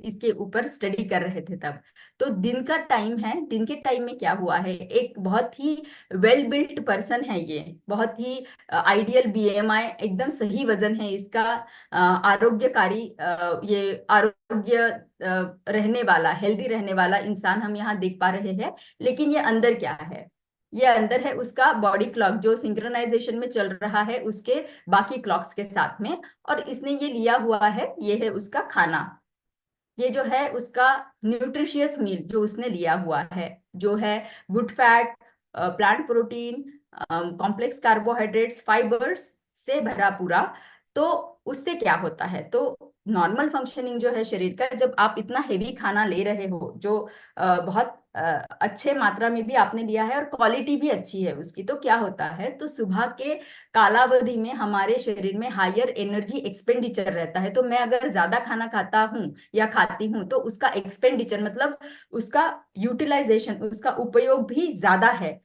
इसके ऊपर स्टडी कर रहे थे तब। तो दिन का टाइम है, दिन के टाइम में क्या हुआ है, एक बहुत ही वेल बिल्ट पर्सन है, ये बहुत ही आइडियल बीएमआई, एकदम सही वजन है इसका, आरोग्यकारी, ये आरोग्य रहने वाला, हेल्दी रहने वाला इंसान हम यहाँ देख पा रहे हैं। लेकिन ये अंदर क्या है, ये अंदर है उसका बॉडी क्लॉक जो सिंक्रोनाइजेशन में चल रहा है उसके बाकी क्लॉक्स के साथ में। और इसने ये लिया हुआ है, ये है उसका खाना, ये जो है उसका न्यूट्रिशियस मील जो उसने लिया हुआ है, जो है good fat, plant protein, complex carbohydrates, fibres से भरा पूरा। तो उससे क्या होता है, तो नॉर्मल फंक्शनिंग जो है शरीर का, जब आप इतना हेवी खाना ले रहे हो जो बहुत अच्छे मात्रा में भी आपने लिया है और क्वालिटी भी अच्छी है उसकी, तो क्या होता है, तो सुबह के कालावधि में हमारे शरीर में हायर एनर्जी एक्सपेंडिचर रहता है। तो मैं अगर ज्यादा खाना खाता हूँ या खाती हूँ तो उसका एक्सपेंडिचर मतलब उसका यूटिलाइजेशन, उसका उपयोग भी ज्यादा है।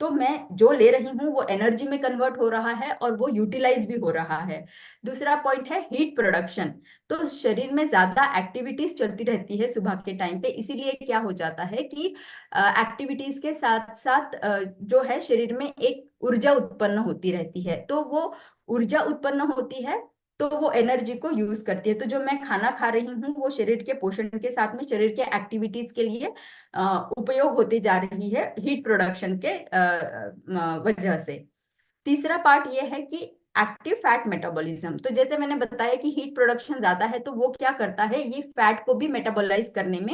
तो मैं जो ले रही हूँ वो एनर्जी में कन्वर्ट हो रहा है और वो यूटिलाइज भी हो रहा है। दूसरा पॉइंट है हीट प्रोडक्शन। तो शरीर में ज्यादा एक्टिविटीज चलती रहती है सुबह के टाइम पे, इसीलिए क्या हो जाता है कि एक्टिविटीज के साथ साथ जो है शरीर में एक ऊर्जा उत्पन्न होती रहती है। तो वो ऊर्जा उत्पन्न होती है तो वो एनर्जी को यूज करती है। तो जो मैं खाना खा रही हूँ वो शरीर के पोषण के साथ में शरीर के एक्टिविटीज के लिए उपयोग होती जा रही है हीट प्रोडक्शन के वजह से। तीसरा पार्ट ये है कि एक्टिव फैट मेटाबॉलिज्म। तो जैसे मैंने बताया कि हीट प्रोडक्शन ज्यादा है तो वो क्या करता है, ये फैट को भी मेटाबोलाइज करने में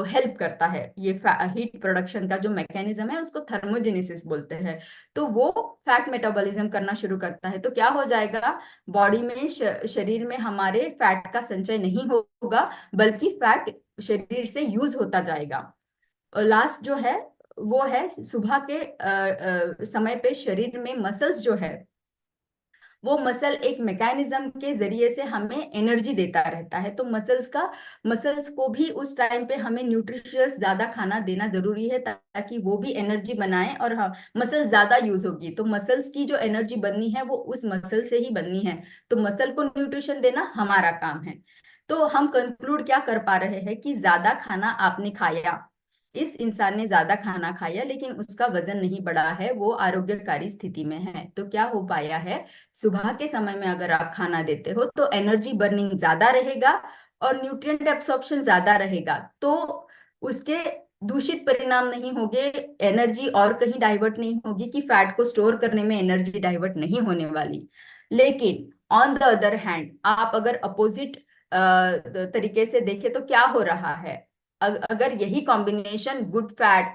हेल्प करता है। ये हीट प्रोडक्शन का जो मैकेनिज्म है उसको थर्मोजेनेसिस बोलते हैं। तो वो फैट मेटाबॉलिज्म करना शुरू करता है तो क्या हो जाएगा, बॉडी में शरीर में हमारे फैट का संचय नहीं होगा बल्कि फैट शरीर से यूज होता जाएगा। लास्ट जो है वो है सुबह के समय पे शरीर में मसल्स जो है वो मसल एक मैकेनिज्म के जरिए से हमें एनर्जी देता रहता है। तो मसल्स को भी उस टाइम पे हमें न्यूट्रिशियस ज्यादा खाना देना जरूरी है ताकि वो भी एनर्जी बनाए और मसल ज्यादा यूज होगी तो मसल्स की जो एनर्जी बननी है वो उस मसल से ही बननी है। तो मसल को न्यूट्रिशन देना हमारा काम है। तो हम कंक्लूड क्या कर पा रहे हैं कि ज्यादा खाना आपने खाया, इस इंसान ने ज्यादा खाना खाया लेकिन उसका वजन नहीं बढ़ा है, वो आरोग्यकारी स्थिति में है। तो क्या हो पाया है, सुबह के समय में अगर आप खाना देते हो तो एनर्जी बर्निंग ज्यादा रहेगा और न्यूट्रिएंट एब्सॉर्प्शन ज्यादा रहेगा। तो उसके दूषित परिणाम नहीं होंगे, एनर्जी और कहीं डाइवर्ट नहीं होगी कि फैट को स्टोर करने में एनर्जी डाइवर्ट नहीं होने वाली। लेकिन ऑन द अदर हैंड आप अगर अपोजिट तरीके से देखें तो क्या हो रहा है, अगर यही combination good fat,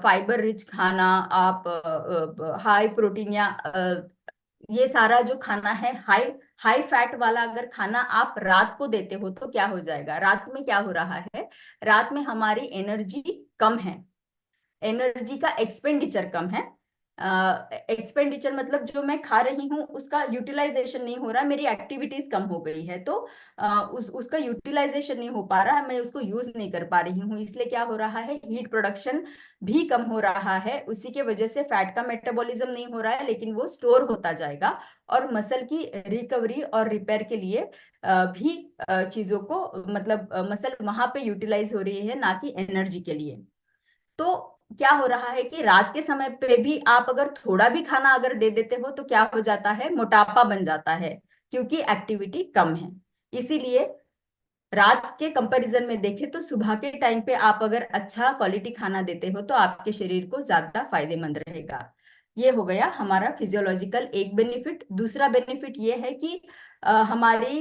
fibre rich खाना, आप हाई प्रोटीन या ये सारा जो खाना है हाई हाई फैट वाला अगर खाना आप रात को देते हो तो क्या हो जाएगा, रात में क्या हो रहा है, रात में हमारी एनर्जी कम है, एनर्जी का एक्सपेंडिचर कम है। एक्सपेंडिचर मतलब जो मैं खा रही हूँ उसका यूटिलाइजेशन नहीं हो रहा, मेरी एक्टिविटीज कम हो गई है तो उसका यूटिलाइजेशन नहीं हो पा रहा है, मैं उसको यूज नहीं कर पा रही हूँ, इसलिए क्या हो रहा है, हीट प्रोडक्शन भी कम हो रहा है। उसी के वजह से फैट का मेटाबॉलिज्म नहीं हो रहा है लेकिन वो स्टोर होता जाएगा और मसल की रिकवरी और रिपेयर के लिए भी चीजों को मतलब मसल वहां पे यूटिलाइज हो रही है ना कि एनर्जी के लिए। तो क्या हो रहा है कि रात के समय पे भी आप अगर थोड़ा भी खाना अगर दे देते हो तो क्या हो जाता है, मोटापा बन जाता है क्योंकि एक्टिविटी कम है। इसीलिए रात के कंपैरिजन में देखें तो सुबह के टाइम पे आप अगर अच्छा क्वालिटी खाना देते हो तो आपके शरीर को ज्यादा फायदेमंद रहेगा। ये हो गया हमारा फिजियोलॉजिकल एक बेनिफिट। दूसरा बेनिफिट ये है कि हमारी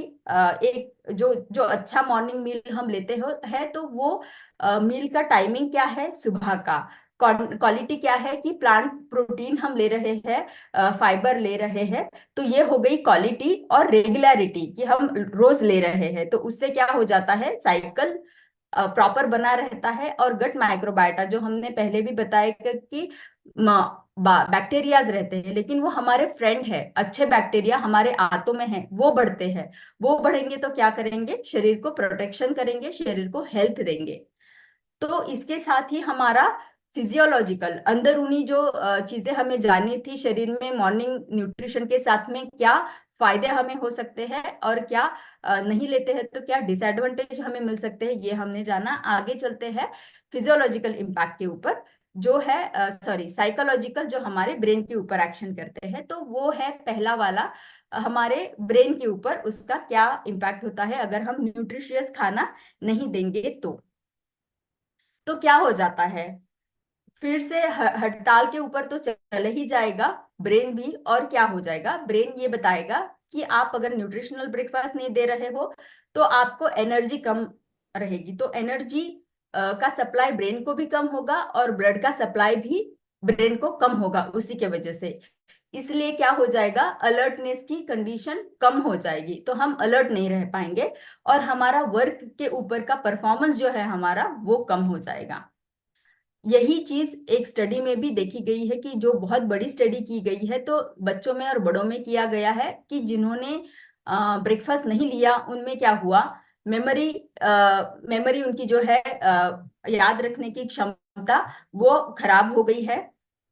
एक जो जो अच्छा मॉर्निंग मील हम लेते हो है तो वो मील का टाइमिंग क्या है, सुबह का क्वालिटी क्या है कि प्लांट प्रोटीन हम ले रहे हैं, फाइबर ले रहे हैं। तो ये हो गई क्वालिटी और रेगुलरिटी कि हम रोज ले रहे हैं तो उससे क्या हो जाता है, साइकिल प्रॉपर बना रहता है। और गट माइक्रोबायोटा जो हमने पहले भी बताया कि बैक्टीरियाज रहते हैं लेकिन वो हमारे फ्रेंड है, अच्छे बैक्टीरिया हमारे आंतों में है, वो बढ़ते हैं। वो बढ़ेंगे तो क्या करेंगे, शरीर को प्रोटेक्शन करेंगे, शरीर को हेल्थ देंगे। तो इसके साथ ही हमारा फिजियोलॉजिकल अंदरूनी जो चीजें हमें जाननी थी शरीर में मॉर्निंग न्यूट्रिशन के साथ में क्या फायदे हमें हो सकते हैं और क्या नहीं लेते हैं तो क्या डिसएडवांटेज हमें मिल सकते हैं, ये हमने जाना। आगे चलते हैं फिजियोलॉजिकल इम्पैक्ट के ऊपर जो है सॉरी साइकोलॉजिकल जो हमारे ब्रेन के ऊपर एक्शन करते हैं। तो वो है पहला वाला, हमारे ब्रेन के ऊपर उसका क्या इम्पैक्ट होता है अगर हम न्यूट्रिशियस खाना नहीं देंगे तो क्या हो जाता है, फिर से हड़ताल के ऊपर तो चले ही जाएगा ब्रेन भी। और क्या हो जाएगा, ब्रेन ये बताएगा कि आप अगर न्यूट्रिशनल ब्रेकफास्ट नहीं दे रहे हो तो आपको एनर्जी कम रहेगी। तो एनर्जी का सप्लाई ब्रेन को भी कम होगा और ब्लड का सप्लाई भी ब्रेन को कम होगा उसी के वजह से। इसलिए क्या हो जाएगा, अलर्टनेस की कंडीशन कम हो जाएगी तो हम अलर्ट नहीं रह पाएंगे और हमारा वर्क के ऊपर का परफॉर्मेंस जो है हमारा वो कम हो जाएगा। यही चीज एक स्टडी में भी देखी गई है कि जो बहुत बड़ी स्टडी की गई है तो बच्चों में और बड़ों में किया गया है कि जिन्होंने ब्रेकफास्ट नहीं लिया उनमें क्या हुआ, मेमोरी मेमोरी उनकी जो है याद रखने की क्षमता क्षमता वो खराब हो गई है।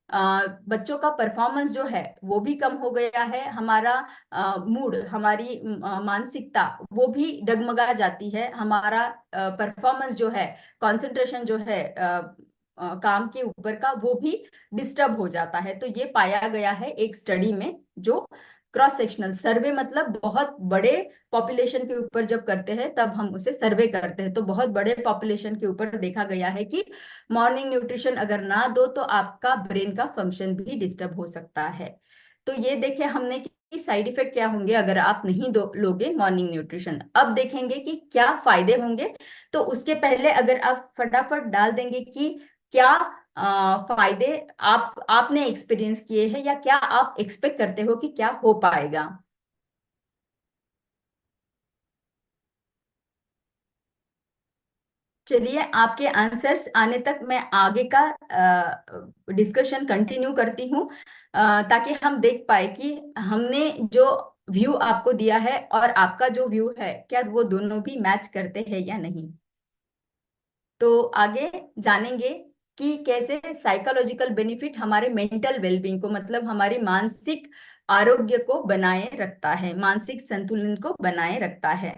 बच्चों का परफॉर्मेंस जो है वो भी कम हो गया है। हमारा मूड, हमारी मानसिकता वो भी डगमगा जाती है। हमारा परफॉर्मेंस जो है, कंसंट्रेशन जो है काम के ऊपर का, वो भी डिस्टर्ब हो जाता है। तो ये पाया गया है एक स्टडी में, जो क्रॉस सेक्शनल सर्वे, मतलब बहुत बड़े पॉपुलेशन के ऊपर जब करते हैं तब हम उसे सर्वे करते हैं, तो बहुत बड़े पॉपुलेशन के ऊपर देखा गया है कि मॉर्निंग न्यूट्रिशन अगर ना दो तो आपका ब्रेन का फंक्शन भी डिस्टर्ब हो सकता है। तो ये देखे हमने कि साइड इफेक्ट क्या होंगे अगर आप नहीं दो लोगे मॉर्निंग न्यूट्रिशन। अब देखेंगे कि क्या फायदे होंगे। तो उसके पहले अगर आप फटाफट डाल देंगे कि क्या फायदे आपने एक्सपीरियंस किए हैं या क्या आप एक्सपेक्ट करते हो कि क्या हो पाएगा। चलिए, आपके आंसर्स आने तक मैं आगे का डिस्कशन कंटिन्यू करती हूँ, ताकि हम देख पाए कि हमने जो व्यू आपको दिया है और आपका जो व्यू है क्या वो दोनों भी मैच करते हैं या नहीं। तो आगे जानेंगे कि कैसे साइकोलॉजिकल बेनिफिट हमारे मेंटल वेलबींग को, मतलब हमारी मानसिक आरोग्य को बनाए रखता है, मानसिक संतुलन को बनाए रखता है।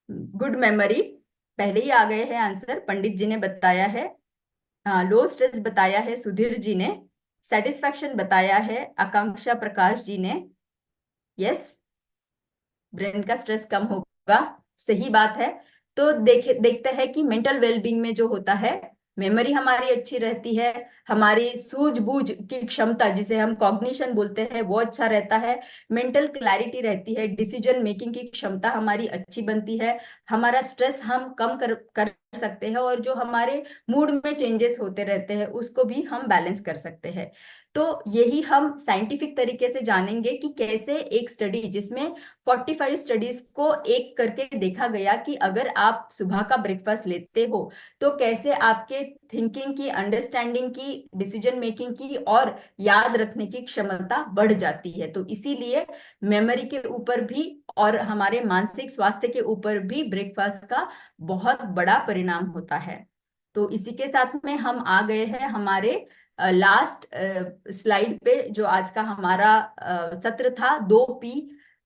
गुड मेमोरी पहले ही आ गए हैं आंसर, पंडित जी ने बताया है। लो स्ट्रेस बताया है सुधीर जी ने। सेटिस्फैक्शन बताया है आकांक्षा प्रकाश जी ने। यस, ब्रेन का स्ट्रेस कम होगा, सही बात है। तो देखते हैं कि मेंटल वेलबींग में जो होता है, मेमोरी हमारी अच्छी रहती है, हमारी सूझबूझ की क्षमता जिसे हम कॉग्निशन बोलते हैं वो अच्छा रहता है, मेंटल क्लैरिटी रहती है, डिसीजन मेकिंग की क्षमता हमारी अच्छी बनती है, हमारा स्ट्रेस हम कम कर सकते हैं, और जो हमारे मूड में चेंजेस होते रहते हैं उसको भी हम बैलेंस कर सकते हैं। तो यही हम साइंटिफिक तरीके से जानेंगे कि कैसे एक स्टडी जिसमें 45 स्टडीज को एक करके देखा गया कि अगर आप सुबह का ब्रेकफास्ट लेते हो तो कैसे आपके थिंकिंग की, अंडरस्टैंडिंग की, डिसीजन मेकिंग की और याद रखने की क्षमता बढ़ जाती है। तो इसीलिए मेमोरी के ऊपर भी और हमारे मानसिक स्वास्थ्य के ऊपर भी ब्रेकफास्ट का बहुत बड़ा परिणाम होता है। तो इसी के साथ में हम आ गए हैं हमारे लास्ट स्लाइड पे, जो आज का हमारा सत्र था 2P।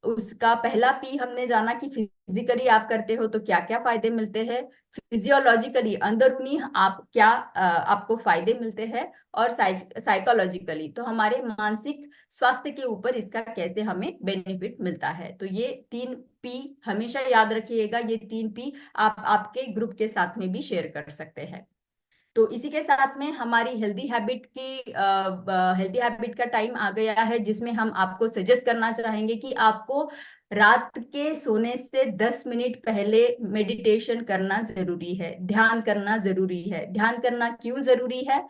उसका पहला पी हमने जाना कि फिजिकली आप करते हो तो क्या क्या फायदे मिलते हैं, फिजियोलॉजिकली अंदरूनी आप क्या आपको फायदे मिलते हैं, और साइकोलॉजिकली तो हमारे मानसिक स्वास्थ्य के ऊपर इसका कैसे हमें बेनिफिट मिलता है। तो ये 3P हमेशा याद रखिएगा, ये 3P आप आपके ग्रुप के साथ में भी शेयर कर सकते हैं। तो इसी के साथ में हमारी हेल्दी हैबिट का टाइम आ गया है, जिसमें हम आपको सजेस्ट करना चाहेंगे कि आपको रात के सोने से 10 मिनट पहले मेडिटेशन करना जरूरी है, ध्यान करना जरूरी है। ध्यान करना क्यों जरूरी है,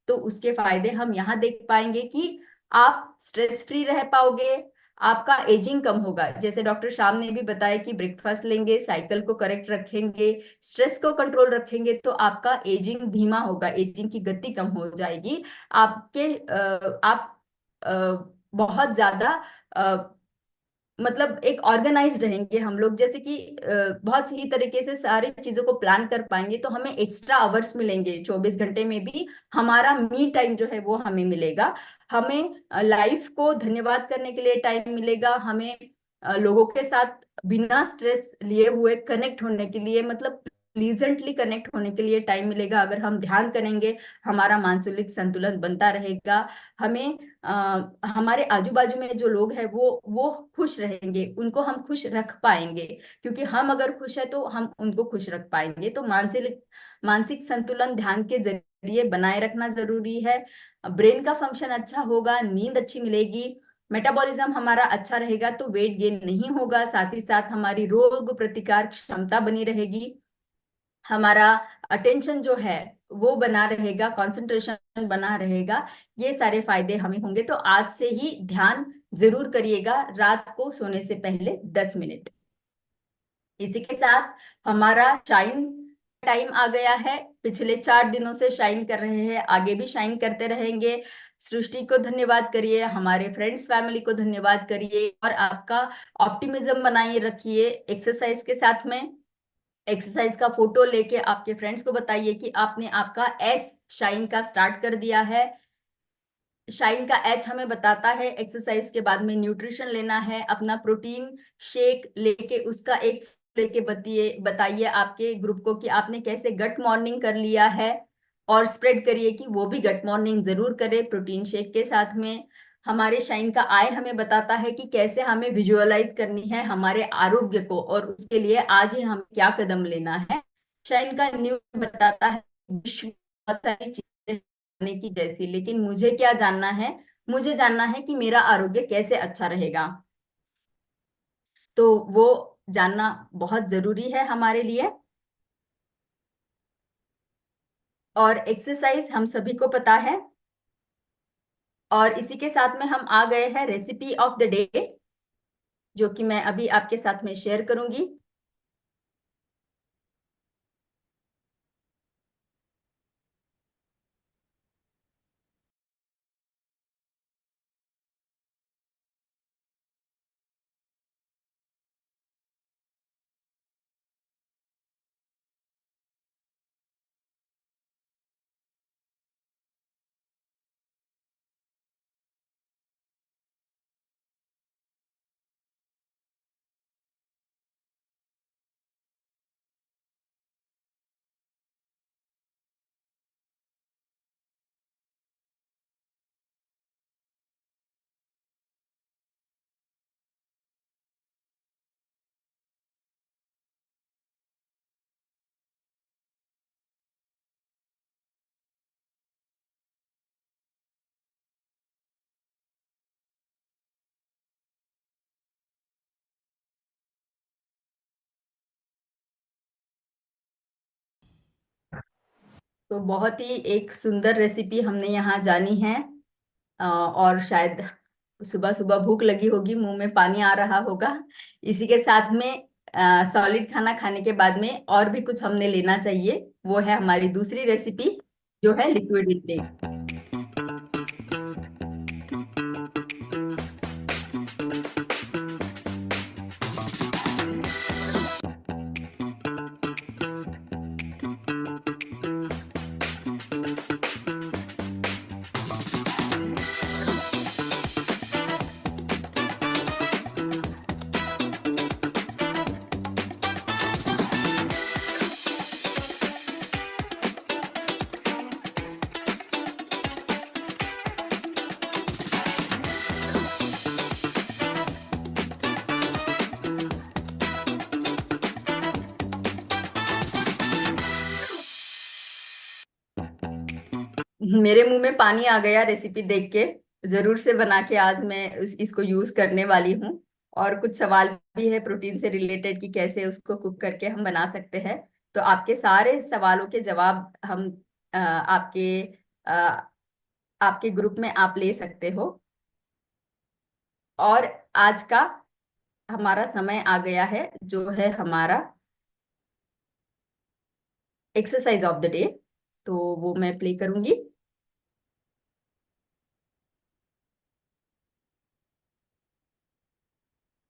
तो उसके फायदे हम यहाँ देख पाएंगे कि आप स्ट्रेस फ्री रह पाओगे, आपका एजिंग कम होगा। जैसे डॉक्टर श्याम ने भी बताया कि ब्रेकफास्ट लेंगे, साइकिल को करेक्ट रखेंगे, स्ट्रेस को कंट्रोल रखेंगे तो आपका एजिंग धीमा होगा, एजिंग की गति कम हो जाएगी। आप बहुत ज्यादा मतलब एक ऑर्गेनाइज रहेंगे हम लोग, जैसे कि बहुत सही तरीके से सारी चीजों को प्लान कर पाएंगे। तो हमें एक्स्ट्रा आवर्स मिलेंगे 24 घंटे में भी, हमारा मी टाइम जो है वो हमें मिलेगा। हमें लाइफ को धन्यवाद करने के लिए टाइम मिलेगा, हमें लोगों के साथ बिना स्ट्रेस लिए हुए कनेक्ट होने के लिए, मतलब प्लीजेंटली कनेक्ट होने के लिए टाइम मिलेगा। अगर हम ध्यान करेंगे हमारा मानसिक संतुलन बनता रहेगा। हमें हमारे आजू बाजू में जो लोग हैं वो खुश रहेंगे, उनको हम खुश रख पाएंगे, क्योंकि हम अगर खुश है तो हम उनको खुश रख पाएंगे। तो मानसिक मानसिक संतुलन ध्यान के जरिए बनाए रखना जरूरी है। ब्रेन का फंक्शन अच्छा होगा, नींद अच्छी मिलेगी, मेटाबॉलिज्म हमारा अच्छा रहेगा तो वेट गेन नहीं होगा, साथ ही साथ हमारी रोग प्रतिकार क्षमता बनी रहेगी, हमारा अटेंशन जो है वो बना रहेगा, कंसंट्रेशन बना रहेगा। ये सारे फायदे हमें होंगे। तो आज से ही ध्यान जरूर करिएगा रात को सोने से पहले 10 मिनट। इसी के साथ हमारा शाइन टाइम आ गया है। पिछले 4 दिनों से शाइन कर रहे हैं, आगे भी शाइन करते रहेंगे। सृष्टि को धन्यवाद करिए, हमारे फ्रेंड्स फैमिली को धन्यवाद करिए, और आपका ऑप्टिमिज्म बनाए रखिए एक्सरसाइज के साथ में। एक्सरसाइज का फोटो लेके आपके फ्रेंड्स को बताइए कि आपने आपका एस शाइन का स्टार्ट कर दिया है। शाइन का एच हमें बताता है एक्सरसाइज के बाद में न्यूट्रिशन लेना है, अपना प्रोटीन शेक लेके उसका एक लेके बताइए आपके ग्रुप को कि आपने कैसे गट मॉर्निंग कर लिया है, और स्प्रेड करिए कि वो भी गट मॉर्निंग जरूर करे प्रोटीन शेक के साथ में। हमारे शाइन का आई हमें बताता है कि कैसे हमें विजुअलाइज करनी है हमारे आरोग्य को, और उसके लिए आज ही हमें क्या कदम लेना है। शाइन का न्यू बताता है विश्व में बहुत सारी चीजें जानने की जैसी, लेकिन मुझे क्या जानना है, मुझे जानना है कि मेरा आरोग्य कैसे अच्छा रहेगा। तो वो जानना बहुत जरूरी है हमारे लिए। और एक्सरसाइज हम सभी को पता है, और इसी के साथ में हम आ गए हैं रेसिपी ऑफ द डे, जो कि मैं अभी आपके साथ में शेयर करूंगी। तो बहुत ही एक सुंदर रेसिपी हमने यहाँ जानी है। और शायद सुबह सुबह भूख लगी होगी, मुंह में पानी आ रहा होगा। इसी के साथ में सॉलिड खाना खाने के बाद में और भी कुछ हमने लेना चाहिए, वो है हमारी दूसरी रेसिपी, जो है लिक्विड इंटेक। मेरे मुंह में पानी आ गया रेसिपी देख के। जरूर से बना के आज मैं इसको यूज करने वाली हूँ। और कुछ सवाल भी है प्रोटीन से रिलेटेड कि कैसे उसको कुक करके हम बना सकते हैं। तो आपके सारे सवालों के जवाब हम अ, आपके ग्रुप में आप ले सकते हो। और आज का हमारा समय आ गया है, जो है हमारा एक्सरसाइज ऑफ द डे। तो वो मैं प्ले करूंगी।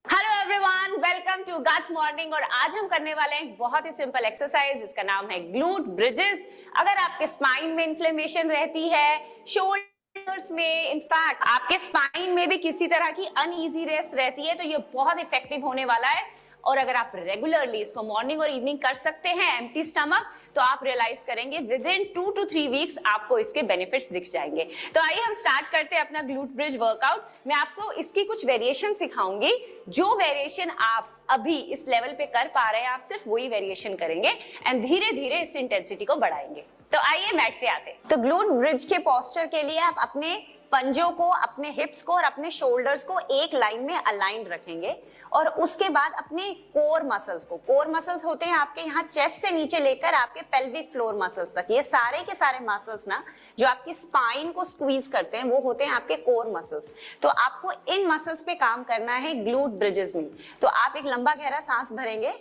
Hello everyone, welcome to gut morning. और आज हम करने वाले हैं एक बहुत ही सिंपल एक्सरसाइज जिसका नाम है ग्लूट ब्रिजेस। अगर आपके स्पाइन में इन्फ्लेमेशन रहती है, शोल्डर्स में, इनफैक्ट आपके स्पाइन में भी किसी तरह की अनईजीनेस रहती है, तो ये बहुत इफेक्टिव होने वाला है। और अगर आप रेगुलरली इसको मॉर्निंग और इवनिंग कर सकते हैं एम्प्टी स्टमक, तो आप रियलाइज करेंगे विद इन 2 to 3 वीक्स आपको इसके बेनिफिट्स दिख जाएंगे। तो आइए हम स्टार्ट करते हैं अपना ग्लूट ब्रिज वर्कआउट। मैं आपको इसकी कुछ वेरिएशन सिखाऊंगी। जो वेरिएशन आप अभी इस लेवल पे कर पा रहे हैं, आप सिर्फ वही वेरिएशन करेंगे एंड धीरे धीरे इस इंटेंसिटी को बढ़ाएंगे। तो आइए मैट पे आते हैं। तो ग्लूट ब्रिज के पोस्चर के लिए आप अपने पंजों को, अपने हिप्स को और अपने शोल्डर्स को एक लाइन में अलाइंड रखेंगे। और उसके बाद अपने कोर मसल्स को, कोर मसल्स होते हैं आपके यहाँ चेस्ट से नीचे लेकर आपके पेल्विक फ्लोर मसल्स तक, ये सारे के सारे मसल्स ना जो आपकी स्पाइन को स्क्वीज करते हैं, वो होते हैं आपके कोर मसल्स। तो आपको इन मसल्स पे काम करना है ग्लूट ब्रिजेस में। तो आप एक लंबा गहरा सांस भरेंगे।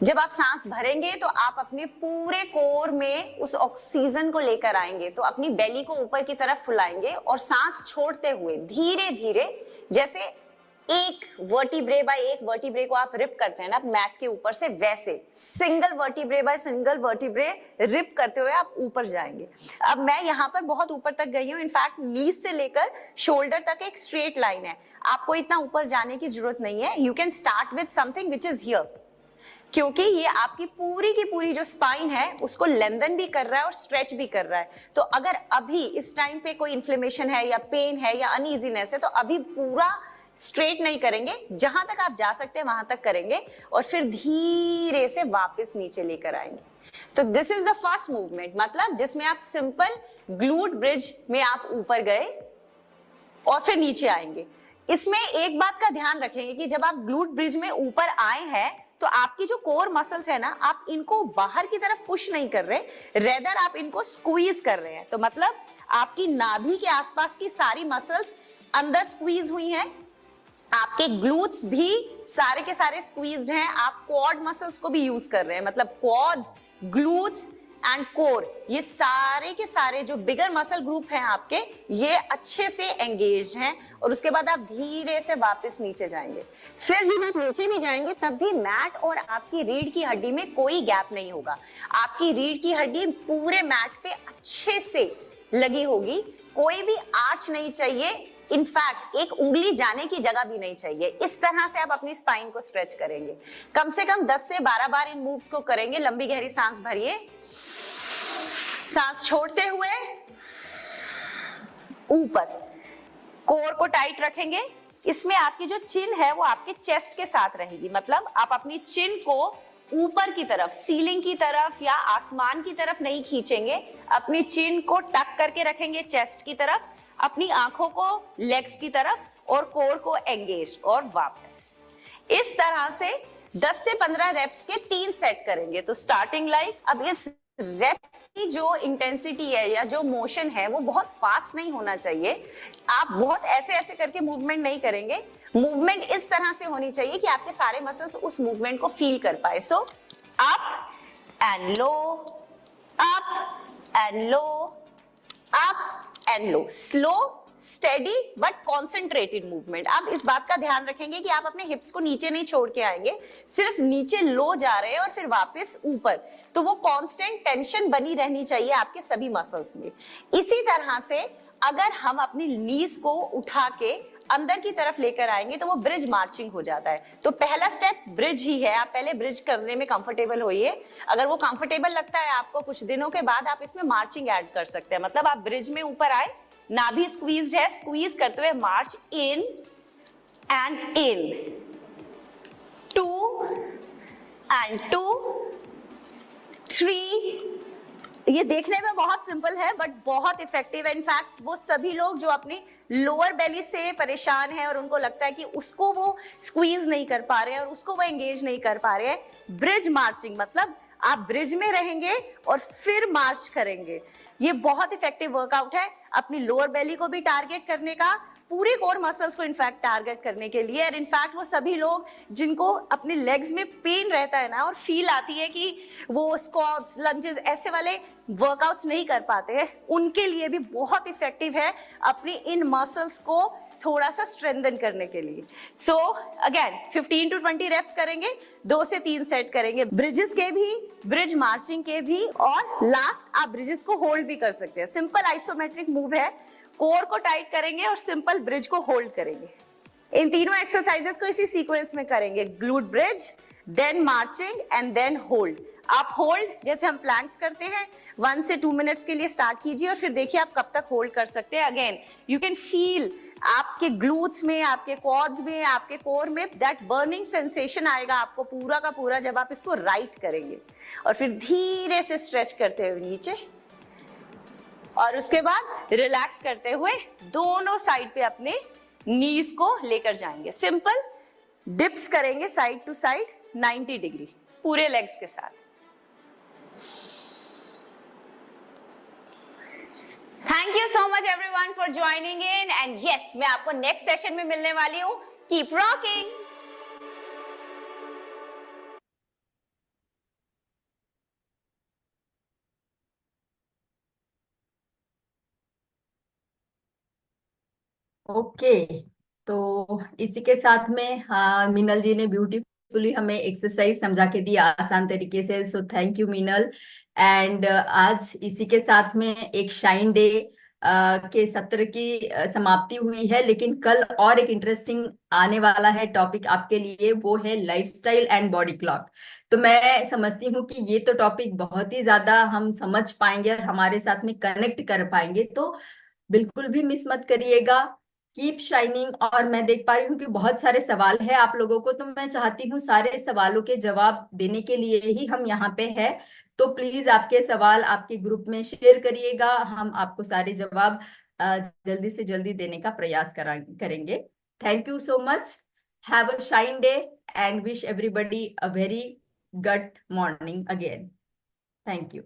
जब आप सांस भरेंगे तो आप अपने पूरे कोर में उस ऑक्सीजन को लेकर आएंगे। तो अपनी बेली को ऊपर की तरफ फुलाएंगे और सांस छोड़ते हुए धीरे धीरे, जैसे एक वर्टिब्रे बाय एक वर्टिब्रे को आप रिप करते हैं ना मैट के ऊपर से, वैसे single vertebrae by single vertebrae rip करते हुए आप ऊपर जाएंगे। अब मैं यहाँ पर बहुत ऊपर तक गई हूँ, इनफैक्ट नीज से लेकर शोल्डर तक एक स्ट्रेट लाइन है, आपको इतना ऊपर जाने की जरूरत नहीं है। You can start with something which is here, क्योंकि ये आपकी पूरी की पूरी जो स्पाइन है उसको लेंथन भी कर रहा है और स्ट्रेच भी कर रहा है। तो अगर अभी इस टाइम पे कोई इन्फ्लेमेशन है या पेन है या अनईजीनेस है तो अभी पूरा स्ट्रेट नहीं करेंगे, जहां तक आप जा सकते हैं वहां तक करेंगे और फिर धीरे से वापस नीचे लेकर आएंगे। तो this is the first movement, मतलब जिसमें आप सिंपल ग्लूट ब्रिज में आप ऊपर गए और फिर नीचे आएंगे। इसमें एक बात का ध्यान रखेंगे कि जब आप ग्लूट ब्रिज में ऊपर आए हैं तो आपकी जो कोर मसल्स है ना, आप इनको बाहर की तरफ पुश नहीं कर रहे, रेदर आप इनको स्क्वीज कर रहे हैं। तो मतलब आपकी नाभि के आसपास की सारी मसल्स अंदर स्क्वीज हुई हैं, आपके ग्लूट्स भी सारे के सारे स्क्वीज्ड हैं, आप क्वाड मसल्स को भी यूज कर रहे हैं, मतलब क्वाड्स, ग्लूट्स एंड कोर, ये सारे के सारे जो बिगर मसल ग्रुप हैं आपके, ये अच्छे से एंगेज हैं। और उसके बाद आप धीरे से वापस नीचे जाएंगे। फिर जब आप नीचे भी जाएंगे तब भी मैट और आपकी रीढ़ की हड्डी में कोई गैप नहीं होगा, आपकी रीढ़ की हड्डी पूरे मैट पे अच्छे से लगी होगी, कोई भी आर्च नहीं चाहिए, इनफैक्ट एक उंगली जाने की जगह भी नहीं चाहिए। इस तरह से आप अपनी स्पाइन को स्ट्रेच करेंगे। कम से कम 10 से 12 बार इन मूव्स को करेंगे। लंबी गहरी सांस भरिए, सांस छोड़ते हुए ऊपर, कोर को टाइट रखेंगे। इसमें आपकी जो चिन है वो आपके चेस्ट के साथ रहेगी, मतलब आप अपनी चिन को ऊपर की तरफ, सीलिंग की तरफ या आसमान की तरफ नहीं खींचेंगे, अपनी चिन को टक करके रखेंगे चेस्ट की तरफ, अपनी आंखों को लेग्स की तरफ और कोर को एंगेज और वापस। इस तरह से 10 से 15 रेप्स के 3 सेट करेंगे। तो स्टार्टिंग लाइक, अब इस रेप्स की जो इंटेंसिटी है या जो मोशन है वो बहुत फास्ट नहीं होना चाहिए, आप बहुत ऐसे ऐसे करके मूवमेंट नहीं करेंगे, मूवमेंट इस तरह से होनी चाहिए कि आपके सारे मसल्स उस मूवमेंट को फील कर पाए। So up and low, up and low, up and low, slow steady but concentrated movement. आप इस बात का ध्यान रखेंगे कि आप अपने हिप्स को नीचे नहीं छोड़ के आएंगे, सिर्फ नीचे लो जा रहे हैं और फिर वापस ऊपर, तो वो कांस्टेंट टेंशन बनी रहनी चाहिए आपके सभी मसल्स में। इसी तरह से अगर हम अपनी नीज को उठा के अंदर की तरफ लेकर आएंगे तो वो ब्रिज मार्चिंग हो जाता है। तो पहला स्टेप ब्रिज ही है, आप पहले ब्रिज करने में कंफर्टेबल होइए। अगर वो कंफर्टेबल लगता है आपको, कुछ दिनों के बाद आप इसमें मार्चिंग ऐड कर सकते हैं। मतलब आप ब्रिज में ऊपर आए, नाभि स्क्वीज्ड है, स्क्वीज करते हुए मार्च इन एंड इन, 2 एंड 2, 3। ये देखने में बहुत सिंपल है बट बहुत इफेक्टिव है। इनफैक्ट वो सभी लोग जो अपनी लोअर बेली से परेशान है और उनको लगता है कि उसको वो स्क्वीज नहीं कर पा रहे हैं और उसको वो एंगेज नहीं कर पा रहे हैं, ब्रिज मार्चिंग मतलब आप ब्रिज में रहेंगे और फिर मार्च करेंगे। ये बहुत इफेक्टिव वर्कआउट है अपनी लोअर बेली को भी टारगेट करने का, पूरे कोर मसल्स को इनफैक्ट टारगेट करने के लिए। और इनफैक्ट वो सभी लोग जिनको अपने लेग्स में पेन रहता है ना और फील आती है कि वो स्क्वाट्स, लंजेस ऐसे वाले वर्कआउट्स नहीं कर पाते हैं, उनके लिए भी बहुत इफेक्टिव है अपनी इन मसल्स को थोड़ा सा स्ट्रेंथन करने के लिए। सो अगेन 15 to 20 रेप्स करेंगे, 2 से 3 सेट करेंगे, ब्रिजेस के भी, ब्रिज मार्चिंग के भी, और लास्ट आप ब्रिजेस को होल्ड भी कर सकते हैं। सिंपल आइसोमेट्रिक मूव है, कोर को टाइट करेंगे और सिंपल ब्रिज को होल्ड करेंगे। इन तीनों एक्सरसाइजेस को इसी सीक्वेंस में करेंगे, glute bridge, then marching and then hold. आप होल्ड जैसे हम प्लैंक्स करते हैं 1 से 2 मिनट्स के लिए स्टार्ट कीजिए और फिर देखिए आप कब तक होल्ड कर सकते हैं। अगेन यू कैन फील आपके ग्लूट्स में, आपके क्वाड्स में, आपके कोर में दैट बर्निंग सेंसेशन आएगा आपको पूरा का पूरा जब आप इसको राइट करेंगे। और फिर धीरे से स्ट्रेच करते हुए नीचे और उसके बाद रिलैक्स करते हुए दोनों साइड पे अपने नीज को लेकर जाएंगे। सिंपल डिप्स करेंगे साइड टू साइड 90 डिग्री पूरे लेग्स के साथ। Thank you so much everyone for joining in and yes, मैं आपको नेक्स्ट सेशन में मिलने वाली हूं। Keep rocking. Okay. तो इसी के साथ में मीनल जी ने ब्यूटीफुली हमें एक्सरसाइज समझा के दी आसान तरीके से, so thank you Meenal. And आज इसी के साथ में एक शाइन डे के सत्र की समाप्ति हुई है, लेकिन कल और एक इंटरेस्टिंग आने वाला है टॉपिक आपके लिए, वो है लाइफस्टाइल एंड बॉडी क्लॉक। तो मैं समझती हूँ कि ये तो टॉपिक बहुत ही ज्यादा हम समझ पाएंगे और हमारे साथ में कनेक्ट कर पाएंगे, तो बिल्कुल भी मिस मत करिएगा। Keep shining. और मैं देख पा रही हूँ कि बहुत सारे सवाल है आप लोगों को, तो मैं चाहती हूँ सारे सवालों के जवाब देने के लिए ही हम यहाँ पे है। तो प्लीज आपके सवाल आपके ग्रुप में शेयर करिएगा, हम आपको सारे जवाब जल्दी से जल्दी देने का प्रयास करेंगे। Thank you so much. Have a shine day and wish everybody a very good morning again. Thank you.